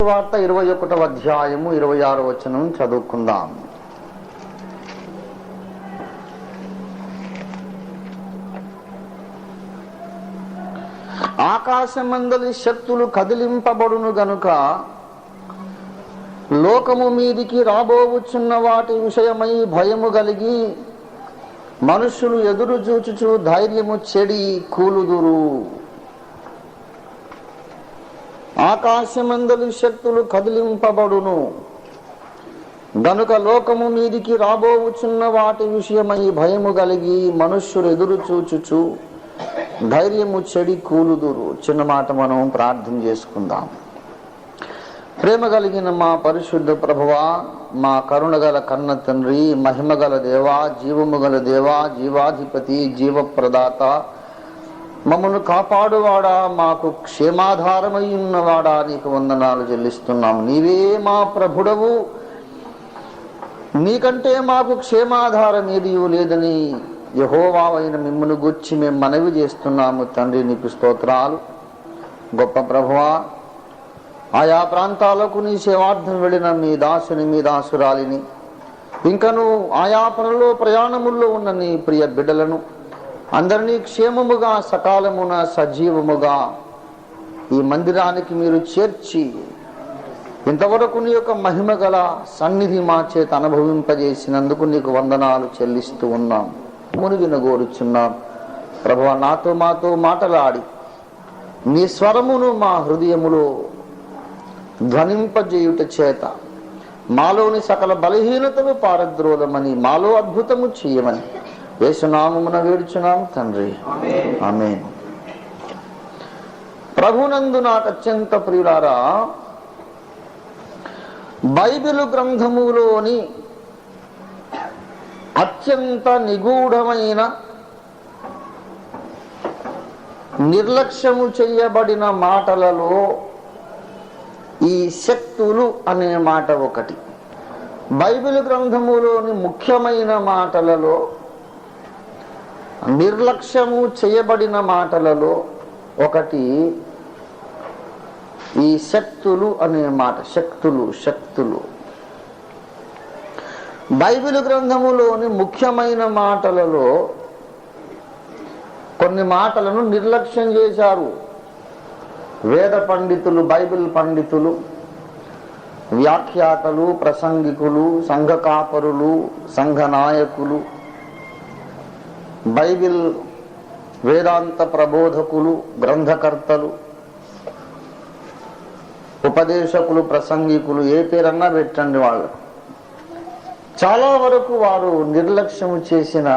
వార్త 21వ అధ్యాయము 26వ వచనం చదువుకుందాం. ఆకాశమందలి శక్తులు కదిలింపబడును గనుక లోకము మీదికి రాబోవుచున్న వాటి విషయమై భయము కలిగి మనుషులు ఎదురు చూచుచు ధైర్యము చెడి కూలుదురు. ఆకాశమందలి శక్తులు కదిలింపబడును గనుక లోకము మీదికి రాబోవుచున్న వాటి విషయమై భయము కలిగి మనుష్యులు ఎదురు చూచుచు ధైర్యము చెడి కూలుదురు. చిన్న మాట మనం ప్రార్థన చేసుకుందాం. ప్రేమ కలిగిన మా పరిశుద్ధ ప్రభువా, మా కరుణగల కన్న తండ్రి, మహిమగల దేవా, జీవము గల దేవా, జీవాధిపతి, జీవప్రదాత, మమ్మను కాపాడువాడా, మాకు క్షేమాధారమై ఉన్నవాడా, నీకు వందనాలు చెల్లిస్తున్నాము. నీవే మా ప్రభుడవు, నీకంటే మాకు క్షేమాధారం ఏది లేదని యెహోవావైన మిమ్మల్ని గుర్చి మేము మనవి చేస్తున్నాము. తండ్రి, నీకు స్తోత్రాలు. గొప్ప ప్రభువా, ఆయా ప్రాంతాలకు నీ సేవార్థం వెళ్ళిన మీ దాసుని, మీ దాసురాలిని, ఇంకను ఆయా పనుల్లో ప్రయాణముల్లో ఉన్న నీ ప్రియ బిడ్డలను అందరినీ క్షేమముగా సకాలమున సజీవముగా ఈ మందిరానికి మీరు చేర్చి ఇంతవరకు నీ యొక్క మహిమ గల సన్నిధి మా చేత అనుభవింపజేసినందుకు నీకు వందనాలు చెల్లిస్తూ ఉన్నాం. మునిగిన కోరుచున్నాం ప్రభువా, నాతో మాతో మాటలాడి నీ స్వరమును మా హృదయములో ధ్వనింపజేయుట చేత మాలోని సకల బలహీనతలు పారద్రోలమని, మాలో అద్భుతము చేయమని యేసునామమున వేడుచున్నాం తండ్రి, ఆమేన్. ప్రభునందు నాకు అత్యంత ప్రియులారా, బైబిలు గ్రంథములోని అత్యంత నిగూఢమైన నిర్లక్ష్యము చేయబడిన మాటలలో ఈ శక్తులు అనే మాట ఒకటి. బైబిల్ గ్రంథములోని ముఖ్యమైన మాటలలో, నిర్లక్ష్యము చేయబడిన మాటలలో ఒకటి ఈ శక్తులు అనే మాట. శక్తులు బైబిల్ గ్రంథములోని ముఖ్యమైన మాటలలో కొన్ని మాటలను నిర్లక్ష్యం చేశారు వేద పండితులు, బైబిల్ పండితులు, వ్యాఖ్యాతలు, ప్రసంగికులు, సంఘ కాపరులు, సంఘ నాయకులు, బైబిల్ వేదాంత ప్రబోధకులు, గ్రంథకర్తలు, ఉపదేశకులు, ప్రసంగికులు, ఏ పేరన్నా పెట్టండి, వాళ్ళు చాలా వరకు వారు నిర్లక్ష్యం చేసిన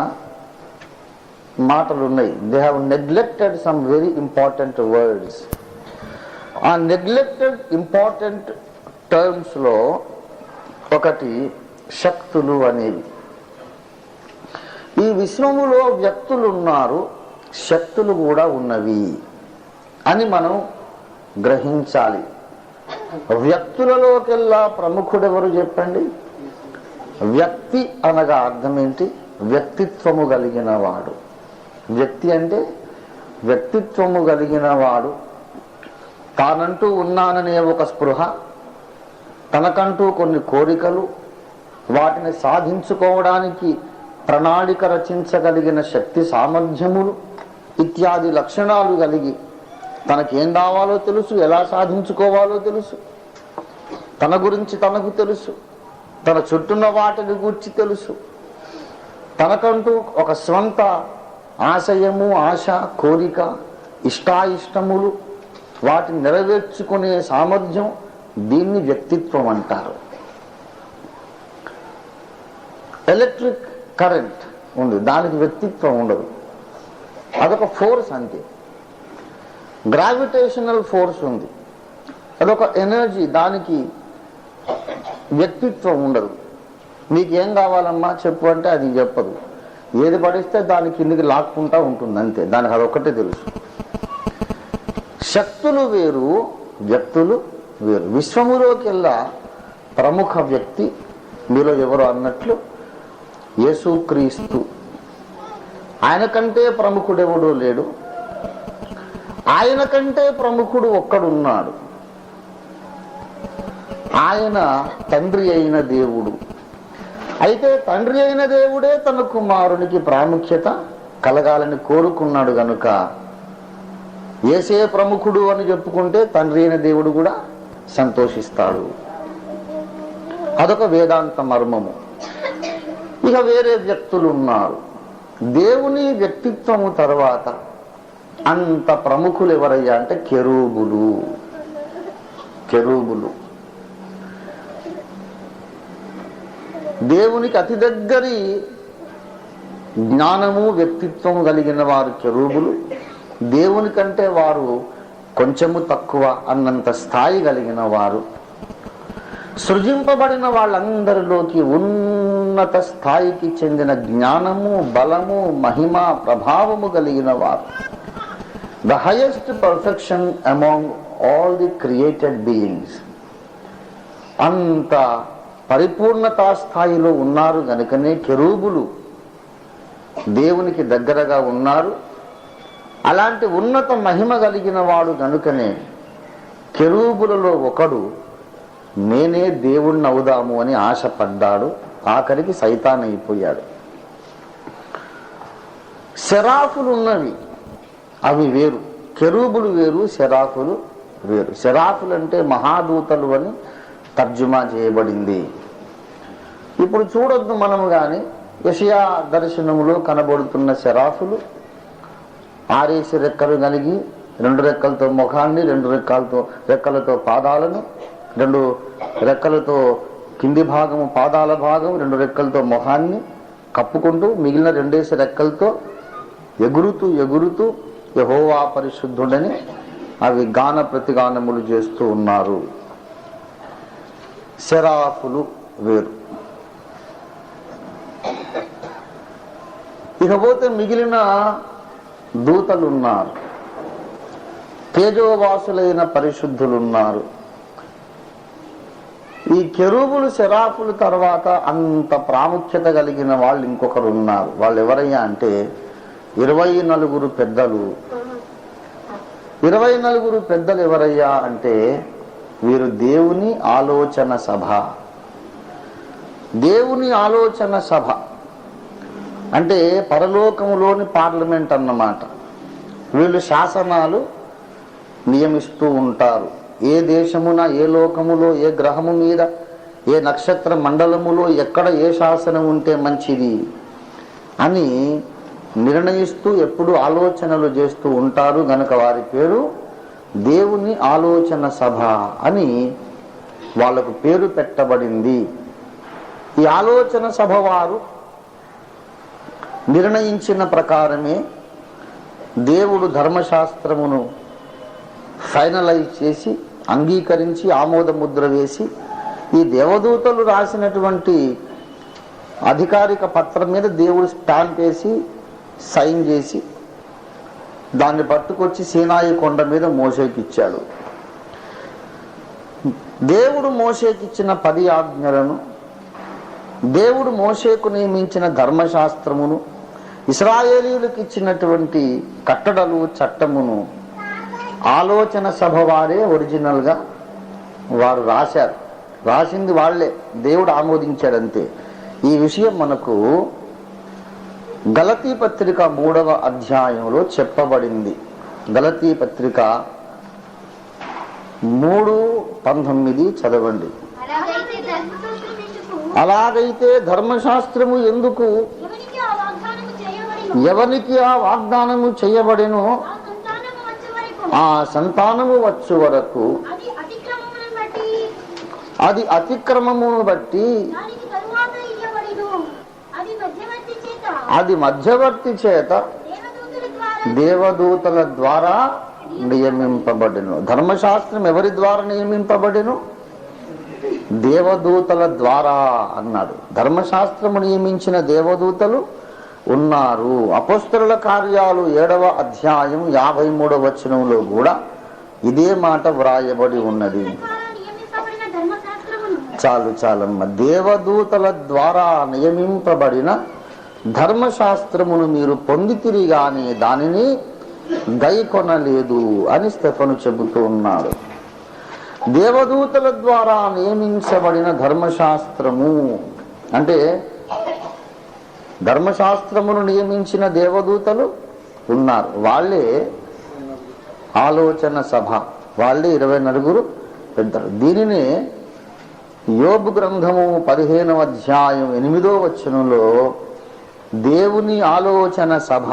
మాటలు ఉన్నాయి. They have neglected some very important words. ఆ నెగ్లెక్టెడ్ ఇంపార్టెంట్ టర్మ్స్ లో ఒకటి శక్తులు అనేవి. ఈ విశ్వములో వ్యక్తులు ఉన్నారు, శక్తులు కూడా ఉన్నవి అని మనం గ్రహించాలి. వ్యక్తులలోకెల్లా ప్రముఖుడెవరు చెప్పండి? వ్యక్తి అనగా అర్థం ఏంటి? వ్యక్తిత్వము కలిగిన వాడు. వ్యక్తి అంటే వ్యక్తిత్వము కలిగిన వాడు. తానంటూ ఉన్నాననే ఒక స్పృహ, తనకంటూ కొన్ని కోరికలు, వాటిని సాధించుకోవడానికి ప్రణాళిక రచించగలిగిన శక్తి సామర్థ్యములు ఇత్యాది లక్షణాలు కలిగి, తనకేం కావాలో తెలుసు, ఎలా సాధించుకోవాలో తెలుసు, తన గురించి తనకు తెలుసు, తన చుట్టూన్న వాటిని గూర్చి తెలుసు, తనకంటూ ఒక స్వంత ఆశయము, ఆశ, కోరిక, ఇష్టాయిష్టములు, వాటిని నెరవేర్చుకునే సామర్థ్యం, దీన్ని వ్యక్తిత్వం అంటారు. ఎలక్ట్రిక్ కరెంట్ ఉంది, దానికి వ్యక్తిత్వం ఉండదు, అదొక ఫోర్స్ అంతే. గ్రావిటేషనల్ ఫోర్స్ ఉంది, అదొక ఎనర్జీ, దానికి వ్యక్తిత్వం ఉండదు. నీకేం కావాలమ్మా చెప్పు అంటే అది చెప్పదు, ఏది పడిస్తే దాని కిందికి లాక్కుంటా ఉంటుంది అంతే, దానికి అదొక్కటే తెలుసు. శక్తులు వేరు, వ్యక్తులు వేరు. విశ్వములోకెల్లా ప్రముఖ వ్యక్తి మీలో ఎవరు అన్నట్లు యేసుక్రీస్తు. ఆయన కంటే ప్రముఖుడెవడూ లేడు, ఆయన కంటే ప్రముఖుడు ఒక్కడున్నాడు. ఆయన తండ్రి అయిన దేవుడు. అయితే తండ్రి అయిన దేవుడే తన కుమారునికి ప్రాముఖ్యత కలగాలని కోరుకున్నాడు గనుక యేసే ప్రముఖుడు అని చెప్పుకుంటే తండ్రి అయిన దేవుడు కూడా సంతోషిస్తాడు. అదొక వేదాంత మర్మము. ఇక వేరే వ్యక్తులు ఉన్నారు. దేవుని వ్యక్తిత్వము తర్వాత అంత ప్రముఖులు ఎవరయ్యా అంటే కెరూబులు. దేవునికి అతి దగ్గరి జ్ఞానము వ్యక్తిత్వము కలిగిన వారు కెరూబులు. దేవుని కంటే వారు కొంచెము తక్కువ అన్నంత స్థాయి కలిగిన వారు. సృజింపబడిన వాళ్ళందరిలోకి ఉన్నత స్థాయికి చెందిన జ్ఞానము, బలము, మహిమ, ప్రభావము కలిగిన వారు. The highest perfection among all the created beings. అంత పరిపూర్ణతా స్థాయిలో ఉన్నారు గనుకనే కెరూబులు దేవునికి దగ్గరగా ఉన్నారు. అలాంటి ఉన్నత మహిమ కలిగిన వాడు గనుకనే కెరూబులలో ఒకడు నేనే దేవుణ్ణి అవుదాము అని ఆశపడ్డాడు. ఆఖరికి సైతాన్ అయిపోయాడు. శరాఫులు ఉన్నవి, అవి వేరు. కెరూబులు వేరు, శరాఫులు వేరు. శరాఫులు అంటే మహాదూతలు అని తర్జుమా చేయబడింది. ఇప్పుడు చూడొద్దు మనము గాని యెషయా దర్శనములో కనబడుతున్న శరాఫులు 6 రెక్కలు కలిగి 2 రెక్కలతో ముఖాన్ని, 2 రెక్కలతో పాదాలను, 2 రెక్కలతో కింది భాగము పాదాల భాగం, 2 రెక్కలతో ముఖాన్ని కప్పుకుంటూ మిగిలిన 2 రెక్కలతో ఎగురుతూ యెహోవా పరిశుద్ధుడని అవి గాన ప్రతిగానములు చేస్తూ ఉన్నారు. శరాఫులు వేరు. ఇకపోతే మిగిలిన దూతలున్నారు, తేజోవాసులైన పరిశుద్ధులున్నారు. ఈ కెరూబులు, శరాఫులు తర్వాత అంత ప్రాముఖ్యత కలిగిన వాళ్ళు ఇంకొకరు ఉన్నారు. వాళ్ళు ఎవరయ్యా అంటే 24 పెద్దలు. 24 పెద్దలు ఎవరయ్యా అంటే వీరు దేవుని ఆలోచన సభ. దేవుని ఆలోచన సభ అంటే పరలోకములోని పార్లమెంట్ అన్నమాట. వీళ్ళు శాసనాలు నియమిస్తూ ఉంటారు. ఏ దేశమున, ఏ లోకములో, ఏ గ్రహము మీద, ఏ నక్షత్ర మండలములో ఎక్కడ ఏ శాసనం ఉంటే మంచిది అని నిర్ణయిస్తూ ఎప్పుడు ఆలోచనలు చేస్తూ ఉంటారు. గనుక వారి పేరు దేవుని ఆలోచన సభ అని వాళ్లకు పేరు పెట్టబడింది. ఈ ఆలోచన సభ వారు నిర్ణయించిన ప్రకారమే దేవుడు ధర్మశాస్త్రమును ఫైనలైజ్ చేసి అంగీకరించి ఆమోద ముద్ర వేసి ఈ దేవదూతలు రాసినటువంటి అధికారిక పత్రం మీద దేవుడు స్టాంప్ వేసి సైన్ చేసి దాన్ని పట్టుకొచ్చి సీనాయి కొండ మీద మోషేకిచ్చాడు. దేవుడు మోషేకిచ్చిన 10 ఆజ్ఞలను, దేవుడు మోషేకు నియమించిన ధర్మశాస్త్రమును, ఇశ్రాయేలీయులకు ఇచ్చినటువంటి కట్టడలు, చట్టమును ఆలోచన సభ వారే ఒరిజినల్గా వారు రాశారు. రాసింది వాళ్లే, దేవుడు ఆమోదించాడంతే. ఈ విషయం మనకు గలతీ పత్రిక 3వ అధ్యాయంలో చెప్పబడింది. గలతీ పత్రిక 3:19 చదవండి. అలాగైతే ధర్మశాస్త్రము ఎందుకు ఎవరికి ఆ వాగ్దానము చేయబడెనో ఆ సంతానము వచ్చు వరకు అది అతిక్రమమును బట్టి అది మధ్యవర్తి చేత దేవదూతల ద్వారా నియమింపబడెను. ధర్మశాస్త్రం ఎవరి ద్వారా నియమింపబడెను? దేవదూతల ద్వారా అన్నాడు. ధర్మశాస్త్రము నియమించిన దేవదూతలు ఉన్నారు. అపొస్తలుల కార్యాలు 7వ అధ్యాయం 53వ వచనంలో కూడా ఇదే మాట వ్రాయబడి ఉన్నది. చాలమ్మ. దేవదూతల ద్వారా నియమింపబడిన ధర్మశాస్త్రమును మీరు పొందితిరి గాని దానిని గైకొనలేదు అని స్టెఫను చెబుతూ ఉన్నాడు. దేవదూతల ద్వారా నియమించబడిన ధర్మశాస్త్రము అంటే ధర్మశాస్త్రమును నియమించిన దేవదూతలు ఉన్నారు. వాళ్ళే ఆలోచన సభ, వాళ్ళే 24 పెద్దలు. దీనినే యోబు గ్రంథము 15వ అధ్యాయం 8వ వచనంలో దేవుని ఆలోచన సభ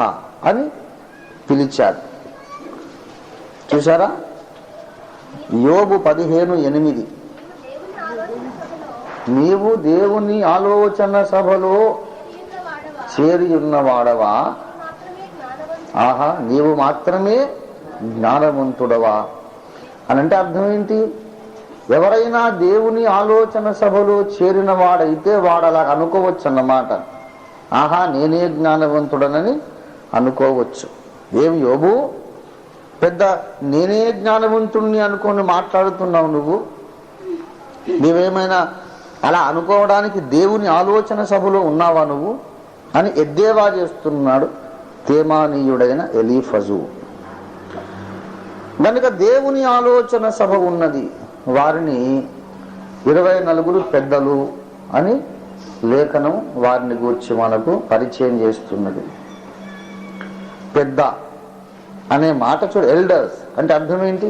అని పిలిచారు. చూసారా? యోబు 15:8 నీవు దేవుని ఆలోచన సభలో చేరి ఉన్నవాడవా? ఆహా, నీవు మాత్రమే జ్ఞానవంతుడవా అని అంటే అర్థం ఏంటి? ఎవరైనా దేవుని ఆలోచన సభలో చేరిన వాడైతే వాడు అలా అనుకోవచ్చు అన్నమాట. ఆహా, నేనే జ్ఞానవంతుడనని అనుకోవచ్చు. ఏం యోబు, పెద్ద నేనే జ్ఞానవంతుణ్ణి అనుకొని మాట్లాడుతున్నావు నువ్వు? నీవేమైనా అలా అనుకోవడానికి దేవుని ఆలోచన సభలో ఉన్నావా నువ్వు అని ఎద్దేవా చేస్తున్నాడు తేమానీయుడైన ఎలీఫజు. కనుక దేవుని ఆలోచన సభ ఉన్నది, వారిని 24 పెద్దలు అని లేఖనం వారిని గూర్చి మనకు పరిచయం చేస్తున్నది. పెద్ద అనే మాట చూడు, ఎల్డర్స్ అంటే అర్థం ఏంటి?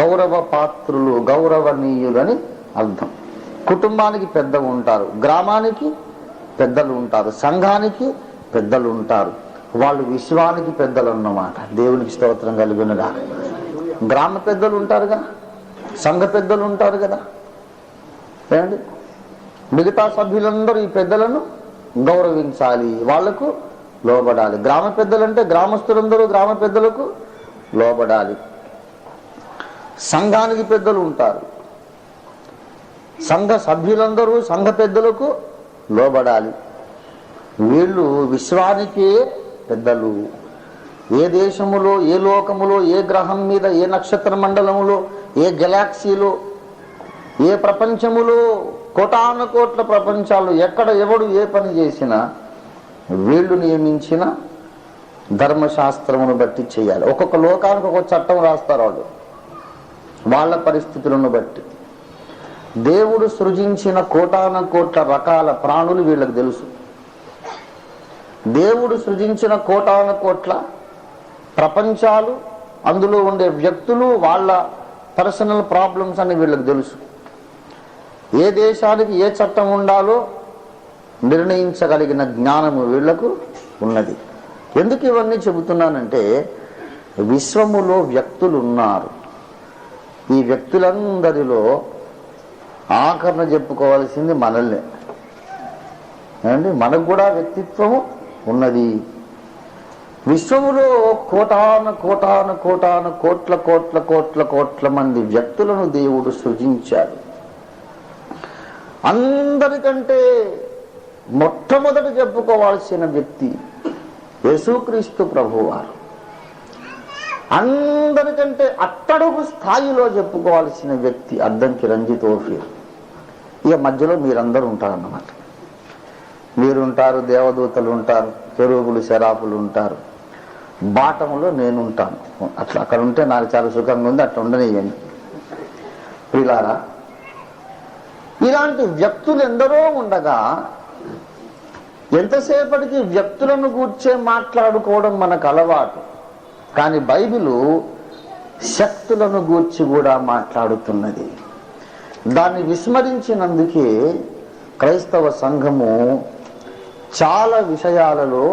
గౌరవ పాత్రులు, గౌరవనీయులు అని అర్థం. కుటుంబానికి పెద్దలు ఉంటారు, గ్రామానికి పెద్దలు ఉంటారు, సంఘానికి పెద్దలు ఉంటారు. వాళ్ళు విశ్వానికి పెద్దలు అన్నమాట. దేవునికి స్తోత్రం కలుగునుగా. గ్రామ పెద్దలు ఉంటారుగా, సంఘ పెద్దలు ఉంటారు కదా. ఏమండి, మిగతా సభ్యులందరూ ఈ పెద్దలను గౌరవించాలి, వాళ్లకు లోబడాలి. గ్రామ పెద్దలంటే గ్రామస్తులందరూ గ్రామ పెద్దలకు లోబడాలి. సంఘానికి పెద్దలు ఉంటారు, సంఘ సభ్యులందరూ సంఘ పెద్దలకు లోబడాలి. వీళ్ళు విశ్వానికే పెద్దలు. ఏ దేశములో, ఏ లోకములో, ఏ గ్రహం మీద, ఏ నక్షత్ర మండలములో, ఏ గెలాక్సీలో, ఏ ప్రపంచములో, కోటాను కోట్ల ప్రపంచాలు ఎక్కడ ఎవడు ఏ పని చేసినా వీళ్ళు నియమించిన ధర్మశాస్త్రమును బట్టి చేయాలి. ఒక్కొక్క లోకానికి ఒక చట్టం రాస్తారు వాళ్ళు, వాళ్ళ పరిస్థితులను బట్టి. దేవుడు సృజించిన కోటాను కోట్ల రకాల ప్రాణులు వీళ్ళకి తెలుసు. దేవుడు సృజించిన కోటాను కోట్ల ప్రపంచాలు, అందులో ఉండే వ్యక్తులు, వాళ్ళ పర్సనల్ ప్రాబ్లమ్స్ అని వీళ్ళకి తెలుసు. ఏ దేశానికి ఏ చట్టం ఉండాలో నిర్ణయించగలిగిన జ్ఞానము వీళ్లకు ఉన్నది. ఎందుకు ఇవన్నీ చెబుతున్నానంటే, విశ్వములో వ్యక్తులు ఉన్నారు. ఈ వ్యక్తులందరిలో ఆఖరణ చెప్పుకోవాల్సింది మనల్నే. ఏమండి, మనకు కూడా వ్యక్తిత్వము ఉన్నది. విశ్వములో కోటాను కోటాను కోటాను కోట్ల కోట్ల కోట్ల కోట్ల మంది వ్యక్తులను దేవుడు సృజించాడు. అందరికంటే మొట్టమొదటి చెప్పుకోవాల్సిన వ్యక్తి యేసుక్రీస్తు ప్రభువారు. అందరికంటే అట్టడుగు స్థాయిలో చెప్పుకోవాల్సిన వ్యక్తి అద్దంకి రంజిత్ ఓఫీర్. ఇక మధ్యలో మీరందరూ ఉంటారన్నమాట. మీరుంటారు, దేవదూతలు ఉంటారు, కెరూబులు శరాపులు ఉంటారు, బాటములో నేనుంటాను. అట్లా అక్కడ ఉంటే నాకు చాలా సుఖంగా ఉంది, అట్లా ఉండనియండి ప్రియులారా. ఇలాంటి వ్యక్తులు ఎందరో ఉండగా ఎంతసేపటికి వ్యక్తులను గూర్చే మాట్లాడుకోవడం మనకు అలవాటు. కానీ బైబిలు శక్తులను గూర్చి కూడా మాట్లాడుతున్నది. దాన్ని విస్మరించినందుకే క్రైస్తవ సంఘము చాలా విషయాలలో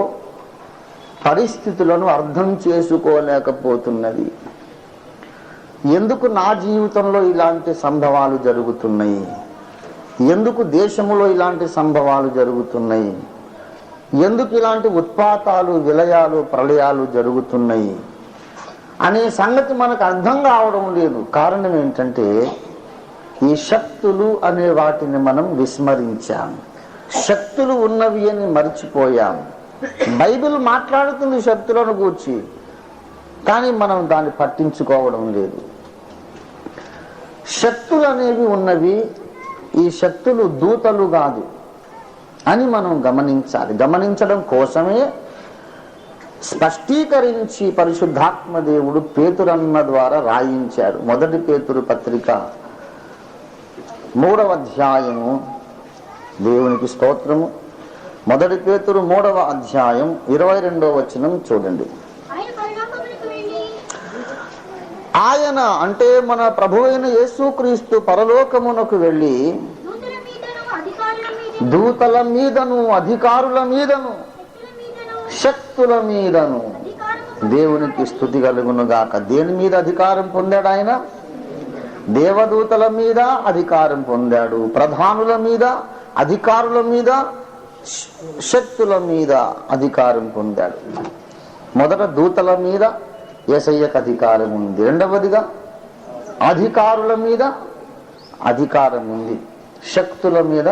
పరిస్థితులను అర్థం చేసుకోలేకపోతున్నది. ఎందుకు నా జీవితంలో ఇలాంటి సంభవాలు జరుగుతున్నాయి, ఎందుకు దేశంలో ఇలాంటి సంభవాలు జరుగుతున్నాయి, ఎందుకు ఇలాంటి ఉత్పాతాలు, విలయాలు, ప్రళయాలు జరుగుతున్నాయి అనే సంగతి మనకు అర్థం కావడం లేదు. కారణం ఏంటంటే, ఈ శక్తులు అనే వాటిని మనం విస్మరించాం. శక్తులు ఉన్నవి అని మర్చిపోయాం. బైబిల్ మాట్లాడుతుంది శక్తులను గూర్చి, కానీ మనం దాన్ని పట్టించుకోవడం లేదు. శక్తులు అనేవి ఉన్నవి, ఈ శక్తులు దూతలు కాదు అని మనం గమనించాలి. గమనించడం కోసమే స్పష్టీకరించి పరిశుద్ధాత్మ దేవుడు పేతురన్న ద్వారా రాయించారు. మొదటి పేతురు పత్రిక 3వ అధ్యాయము, దేవునికి స్తోత్రము. మొదటి పేతురు 3వ అధ్యాయం 22వ వచనం చూడండి. ఆయన అంటే మన ప్రభువైన యేసుక్రీస్తు పరలోకమునకు వెళ్ళి దూతల మీదను అధికారుల మీదను శక్తుల మీదను, దేవునికి స్తుతి కలుగును గాక. దేని మీద అధికారం పొందాడు ఆయన? దేవదూతల మీద అధికారం పొందాడు, ప్రధానుల మీద, అధికారుల మీద, శక్తుల మీద అధికారం పొందాడు. మొదట దూతల మీద యేసయ్యకు అధికారం ఉంది. రెండవదిగా అధికారుల మీద అధికారం ఉంది, శక్తుల మీద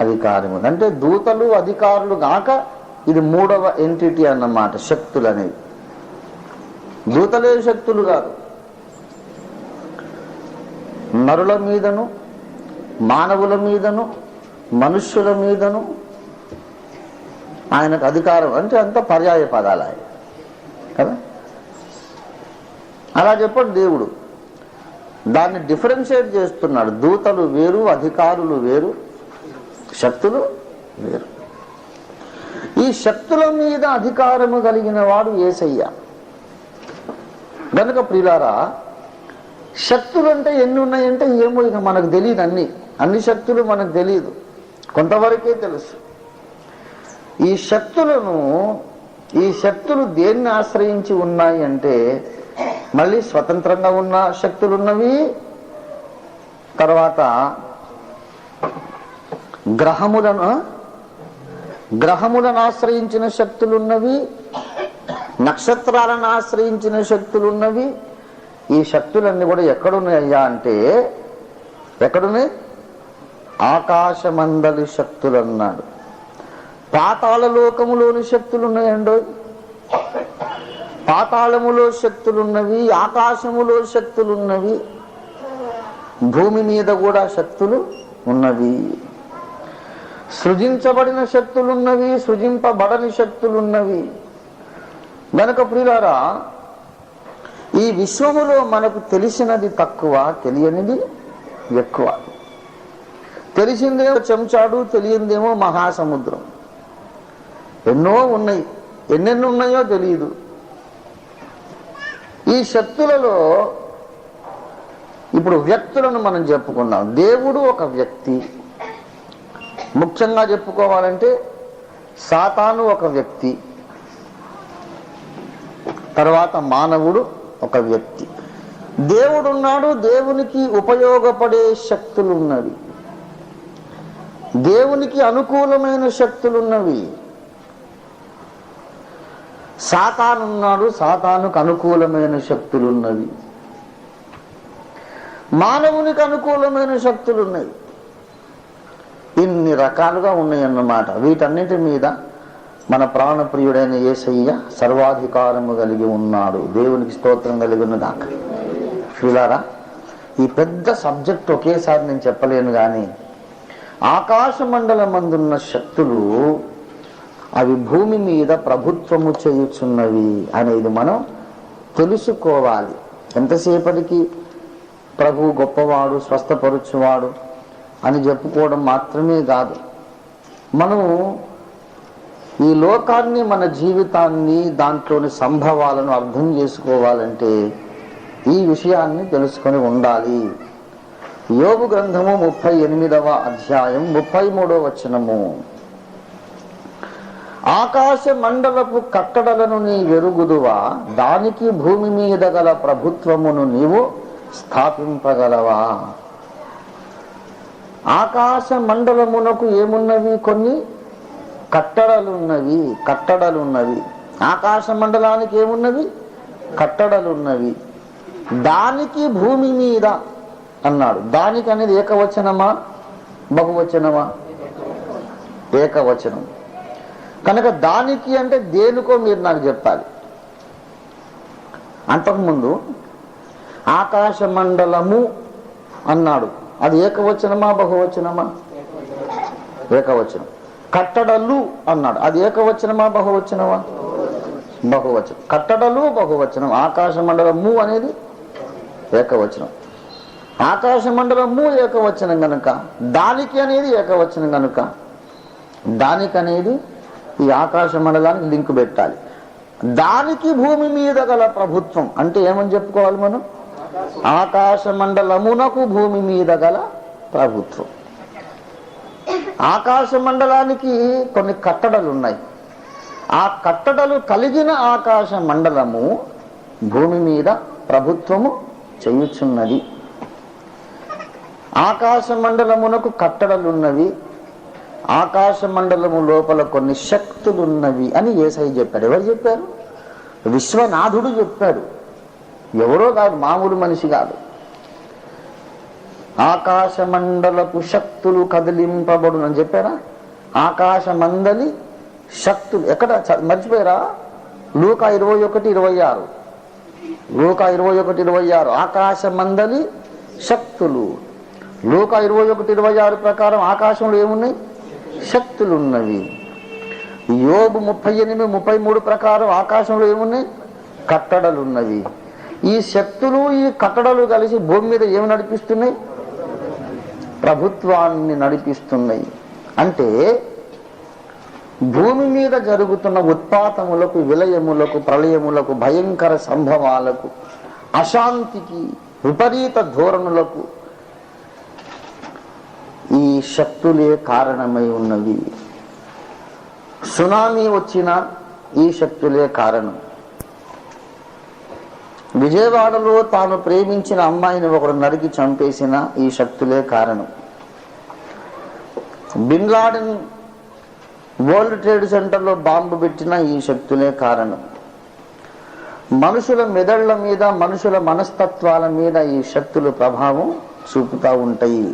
అధికారం ఉంది. అంటే దూతలు అధికారులు గాక ఇది 3వ ఎంటిటీ అన్నమాట, శక్తులు అనేది. దూతలే శక్తులు కాదు. నరుల మీదను, మానవుల మీదను, మనుష్యుల మీదను ఆయనకు అధికారం. అంటే అంత పర్యాయ పదాలు ఆయన కదా. అలా చెప్పండి, దేవుడు దాన్ని డిఫరెన్షియేట్ చేస్తున్నాడు. దూతలు వేరు, అధికారులు వేరు, శక్తులు వేరు. ఈ శక్తుల మీద అధికారము కలిగిన వాడు యేసయ్య. గనుక ప్రియులారా, శక్తులు అంటే ఎన్ని ఉన్నాయంటే ఏమో ఇక మనకు తెలియదు. అన్ని శక్తులు మనకు తెలియదు, కొంతవరకే తెలుసు. ఈ శక్తులు దేన్ని ఆశ్రయించి ఉన్నాయి అంటే మళ్ళీ స్వతంత్రంగా ఉన్న శక్తులు ఉన్నవి, తర్వాత గ్రహములను ఆశ్రయించిన శక్తులున్నవి, నక్షత్రాలను ఆశ్రయించిన శక్తులున్నవి. ఈ శక్తులన్నీ కూడా ఎక్కడున్నాయ్యా అంటే ఎక్కడున్నాయి? ఆకాశమండలి శక్తులు అన్నాడు. పాతాళ లోకములోని శక్తులున్నాయండో. పాతాళములో శక్తులున్నవి, ఆకాశములో శక్తులున్నవి, భూమి మీద కూడా శక్తులు ఉన్నవి. సృజించబడిన శక్తులున్నవి, సృజింపబడని శక్తులున్నవి. గనుక ప్రియులారా, ఈ విశ్వములో మనకు తెలిసినది తక్కువ, తెలియనిది ఎక్కువ. తెలిసిందేమో చెంచాడు, తెలియందేమో మహాసముద్రం. ఎన్నో ఉన్నాయి, ఎన్నెన్ని ఉన్నాయో తెలియదు. ఈ శక్తులలో ఇప్పుడు వ్యక్తులను మనం చెప్పుకున్నాం. దేవుడు ఒక వ్యక్తి. ముఖ్యంగా చెప్పుకోవాలంటే సాతాను ఒక వ్యక్తి, తర్వాత మానవుడు ఒక వ్యక్తి. దేవుడున్నాడు, దేవునికి ఉపయోగపడే శక్తులు ఉన్నవి, దేవునికి అనుకూలమైన శక్తులున్నవి. సాతానున్నాడు, సాతానుకు అనుకూలమైన శక్తులున్నవి, మానవునికి అనుకూలమైన శక్తులున్నవి. ఇన్ని రకాలుగా ఉన్నాయన్నమాట. వీటన్నిటి మీద మన ప్రాణప్రియుడైన యేసయ్య సర్వాధికారము కలిగి ఉన్నాడు. దేవునికి స్తోత్రం కలిగిన దాకా. చూడారా, ఈ పెద్ద సబ్జెక్ట్ ఒకేసారి నేను చెప్పలేను, కానీ ఆకాశ మండలమందున్న శక్తులు అవి భూమి మీద ప్రభుత్వము చేయుచున్నవి అనేది మనం తెలుసుకోవాలి. ఎంతసేపటికి ప్రభు గొప్పవాడు, స్వస్థపరుచువాడు అని చెప్పుకోవడం మాత్రమే కాదు, మనము ఈ లోకాన్ని, మన జీవితాన్ని, దాంట్లోని సంభవాలను అర్థం చేసుకోవాలంటే ఈ విషయాన్ని తెలుసుకొని ఉండాలి. యోబు గ్రంథము 38వ అధ్యాయం 33వ వచనము. ఆకాశ మండలపు కట్టడలను నీ వెరుగుదువా, దానికి భూమి మీద గల ప్రభుత్వమును నీవు స్థాపింపగలవా. ఆకాశ మండలమునకు ఏమున్నవి? కొన్ని కట్టడలున్నవి. ఆకాశ మండలానికి ఏమున్నవి? కట్టడలున్నవి. దానికి భూమి మీద అన్నాడు. దానికి అనేది ఏకవచనమా బహువచనమా? ఏకవచనం. కనుక దానికి అంటే దేనికో మీరు నాకు చెప్పాలి. అంతకుముందు ఆకాశ మండలము అన్నాడు, అది ఏకవచనమా బహువచనమా? ఏకవచనం. కట్టడలు అన్నాడు, అది ఏకవచనమా బహువచనమా? బహువచనం. కట్టడలు బహువచనం. ఆకాశ మండలము అనేది ఏకవచనం. ఆకాశ మండలము ఏకవచనం కనుక దానికి అనేది ఏకవచనం కనుక దానికి అనేది ఈ ఆకాశ మండలానికి లింక్ పెట్టాలి. దానికి భూమి మీద గల ప్రభుత్వం అంటే ఏమని చెప్పుకోవాలి మనం? ఆకాశ మండలమునకు భూమి మీద గల ప్రభుత్వం. ఆకాశ మండలానికి కొన్ని కట్టడలు ఉన్నాయి. ఆ కట్టడలు కలిగిన ఆకాశ మండలము భూమి మీద ప్రభుత్వము చేయుచున్నది. ఆకాశ మండలమునకు కట్టడలున్నవి, ఆకాశ మండలము లోపల కొన్ని శక్తులున్నవి అని యేసయ్య చెప్పాడు. ఎవరు చెప్పారు? విశ్వనాథుడు చెప్పాడు. ఎవరో కాదు, మామూలు మనిషి కాదు. ఆకాశ మండలపు శక్తులు కదిలింపబడును అని చెప్పారా? ఆకాశ మండలి శక్తులు ఎక్కడ మర్చిపోయారా? లూకా 21:26. లూకా 21:26 ఆకాశ మండలి శక్తులు. లూకా 21:26 ప్రకారం ఆకాశంలో ఏమున్నాయి? శక్తులు ఉన్నవి. యోబు 38:33 ప్రకారం ఆకాశంలో ఏమున్నాయి? కట్టడలు ఉన్నవి. ఈ శక్తులు ఈ కట్టడలు కలిసి భూమి మీద ఏమి నడిపిస్తున్నాయి? ప్రభుత్వాన్ని నడిపిస్తున్నాయి. అంటే భూమి మీద జరుగుతున్న ఉత్పాతములకు, విలయములకు, ప్రళయములకు, భయంకర సంభవాలకు, అశాంతికి, విపరీత ధోరణులకు ఈ శక్తులే కారణమై ఉన్నవి. సునామీ వచ్చినా ఈ శక్తులే కారణం. విజయవాడలో తాను ప్రేమించిన అమ్మాయిని ఒకడు నరికి చంపేసిన ఈ శక్తులే కారణం. బిన్ లాడెన్ వరల్డ్ ట్రేడ్ సెంటర్లో బాంబు పెట్టిన ఈ శక్తులే కారణం. మనుషుల మెదళ్ల మీద, మనుషుల మనస్తత్వాల మీద ఈ శక్తుల ప్రభావం చూపుతూ ఉంటాయి.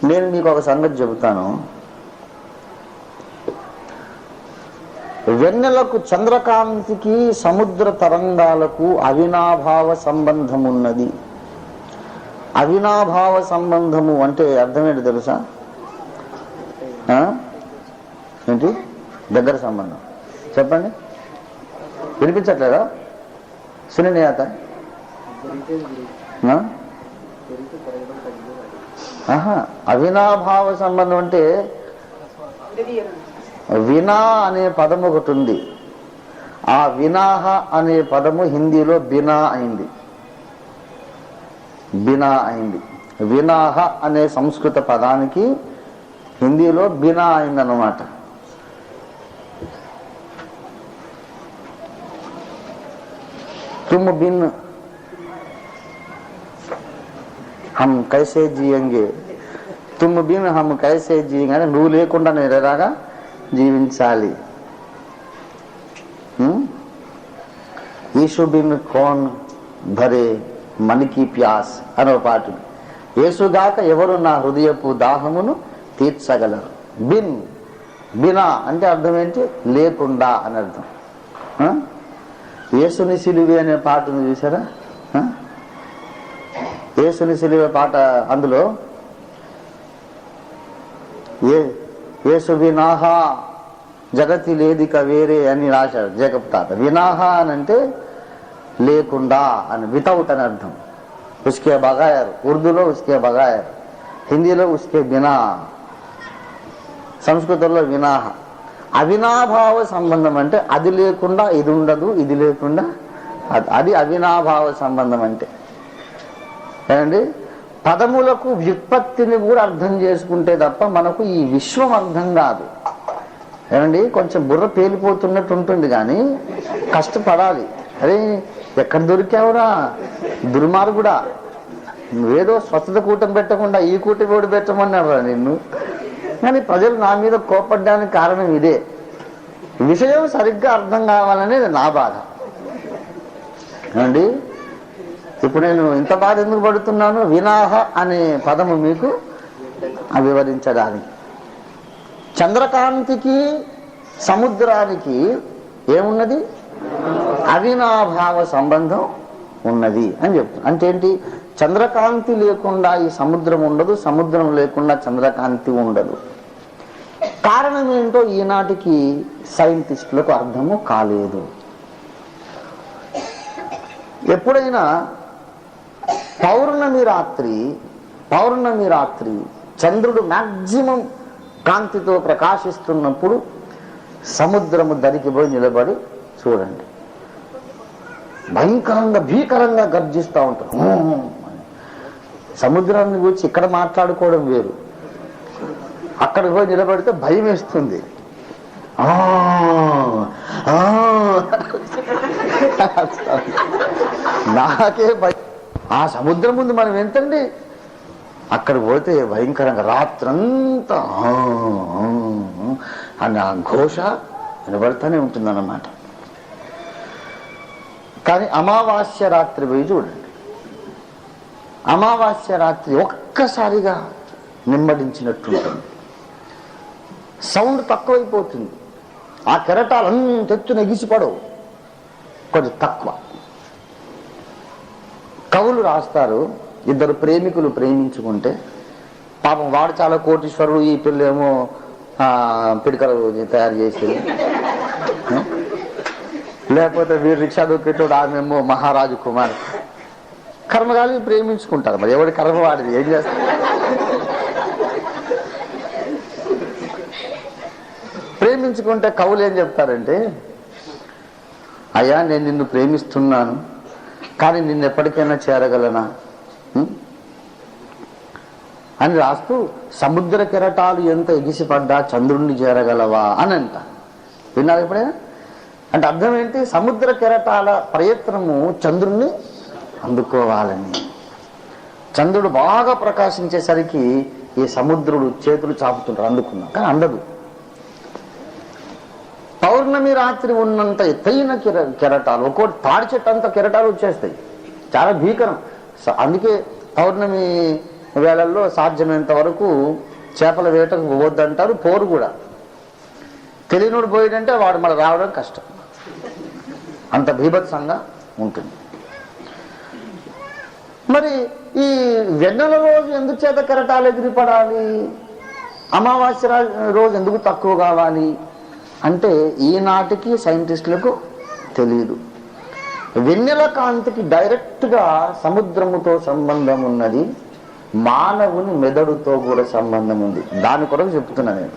నేను మీకు ఒక సంగతి చెబుతాను. వెన్నెలకు, చంద్రకాంతికి, సముద్ర తరంగాలకు అవినాభావ సంబంధం ఉన్నది. అవినాభావ సంబంధము అంటే అర్థమేంటి తెలుసా? ఏంటి? దగ్గర సంబంధం. చెప్పండి, వినిపించట్లేదా? సునియాత అవినాభావ సంబంధం అంటే వినా అనే పదము ఒకటి ఉంది. ఆ వినాహ అనే పదము హిందీలో బినా అయింది. బినా అయింది. వినాహ అనే సంస్కృత పదానికి హిందీలో బినా అయిందన్నమాట. तुम बिन हम कैसे जिएंगे, तुम बिन हम कैसे जिएंगे అంటే నువ్వు లేకుండా నేను ఎలాగా జీవించాలి. యేసు బిన్ కోన్ భరే మనకి ప్యాస్ అనే పాట. యేసుగాక ఎవరు నా హృదయపు దాహమును తీర్చగలరు. బిన్, బినా అంటే అర్థం ఏంటి? లేకుండా అని అర్థం. యేసుని సిలువే అనే పాటను చూసారా? యేసుని సిలువే పాట, అందులో యేసు వినాహా జగతి లేదిక వేరే అని రాశాడు జేకబ్ తాత. వినాహా అని అంటే లేకుండా అని, వితౌట్ అని అర్థం. ఉస్కే బగాయర్, ఉర్దూలో ఉస్కే బగాయర్, హిందీలో ఉస్కే బినా, సంస్కృతంలో వినాహ. అవినాభావ సంబంధం అంటే అది లేకుండా ఇది ఉండదు, ఇది లేకుండా అది అవినాభావ సంబంధం అంటే. ఏమండి? పదములకు వ్యుత్పత్తిని కూడా అర్థం చేసుకుంటే తప్ప మనకు ఈ విశ్వం అర్థం కాదు. ఏమండి? కొంచెం బుర్ర పేలిపోతున్నట్టు ఉంటుంది కానీ కష్టపడాలి. అరే ఎక్కడ దొరికావురా దుర్మార్గుడా, నువ్వేదో స్వచ్ఛత కూటం పెట్టకుండా ఈ కూటమి ఓడి పెట్టమన్నారా నిన్ను. కానీ ప్రజలు నా మీద కోపడ్డానికి కారణం ఇదే. విషయం సరిగ్గా అర్థం కావాలనేది నా బాధ. ఏమండి? ఇప్పుడు నేను ఇంత బాధ ఎందుకు పడుతున్నాను? వినాహ అనే పదము మీకు వివరించడానికి. చంద్రకాంతికి, సముద్రానికి ఏమున్నది? అవినాభావ సంబంధం ఉన్నది అని చెప్తాను. అంటే ఏంటి? చంద్రకాంతి లేకుండా ఈ సముద్రం ఉండదు, సముద్రం లేకుండా చంద్రకాంతి ఉండదు. కారణం ఏంటో ఈనాటికి సైంటిస్టులకు అర్థము కాలేదు. ఎప్పుడైనా పౌర్ణమి రాత్రి చంద్రుడు మ్యాక్సిమం కాంతితో ప్రకాశిస్తున్నప్పుడు సముద్రము దరికి పోయి నిలబడి చూడండి, భీకరంగా గర్జిస్తూ ఉంటారు. సముద్రాన్ని గురించి ఇక్కడ మాట్లాడుకోవడం వేరు, అక్కడికి పోయి నిలబడితే భయం వేస్తుంది. నాకే భయం. ఆ సముద్రం ముందు మనం ఎంతండి, అక్కడికి పోతే భయంకరంగా రాత్రంతా అని ఆ ఘోష వినబడుతూనే ఉంటుందన్నమాట. కానీ అమావాస్య రాత్రి పోయి చూడండి, అమావాస్య రాత్రి ఒక్కసారిగా నిమ్మడించినట్టుంటుంది, సౌండ్ తక్కువైపోతుంది, ఆ కెరటాలు అంతెత్తున ఎగిసిపడవు, కొంచెం తక్కువ. కవులు రాస్తారు, ఇద్దరు ప్రేమికులు ప్రేమించుకుంటే పాపం వాడు చాలా కోటీశ్వరుడు, ఈ పిల్లేమో పిడికలు తయారు చేసేది, లేకపోతే వీరు రిక్షా దొక్కేటోడు, ఆమెమో మహారాజు కుమార్. కర్మగాలి ప్రేమించుకుంటారు, మరి ఎవడి కర్మ వాడిది, ఏం చేస్తారు. ప్రేమించుకుంటే కవులు ఏం చెప్తారంటే, అయ్యా నేను నిన్ను ప్రేమిస్తున్నాను, కానీ నిన్ను ఎప్పటికైనా చేరగలనా అని రాస్తూ, సముద్ర కెరటాలు ఎంత ఎగిసిపడ్డా చంద్రుణ్ణి చేరగలవా అని అంట. విన్నారు ఎప్పుడైనా? అంటే అర్థం ఏంటి, సముద్ర కెరటాల ప్రయత్నము చంద్రుణ్ణి అందుకోవాలని. చంద్రుడు బాగా ప్రకాశించేసరికి ఈ సముద్రుడు చేతులు చాపుతుంటారు, అందుకున్నాం, కానీ అందదు. పౌర్ణమి రాత్రి ఉన్నంత ఎత్తైన కెరటాలు, ఒక్కోటి తాడి చెట్టు అంత కెరటాలు వచ్చేస్తాయి, చాలా భీకరం. అందుకే పౌర్ణమి వేళల్లో సాధ్యమైనంత వరకు చేపల వేటకు పోవద్దంటారు, పోరు కూడా. తెలియనుడు పోయిందంటే వాడు మళ్ళీ రావడం కష్టం, అంత భీభత్సంగా ఉంటుంది. మరి ఈ వెన్నెల రోజు ఎందుకు చేత కెరటాలు ఎగిరిపడాలి, అమావాస్య రోజు ఎందుకు తక్కువ కావాలి అంటే ఈనాటికి సైంటిస్టులకు తెలియదు. వెన్నెల కాంతికి డైరెక్ట్గా సముద్రముతో సంబంధం ఉన్నది, మానవుని మెదడుతో కూడా సంబంధం ఉంది. దాని కొరకు చెప్తున్నా నేను.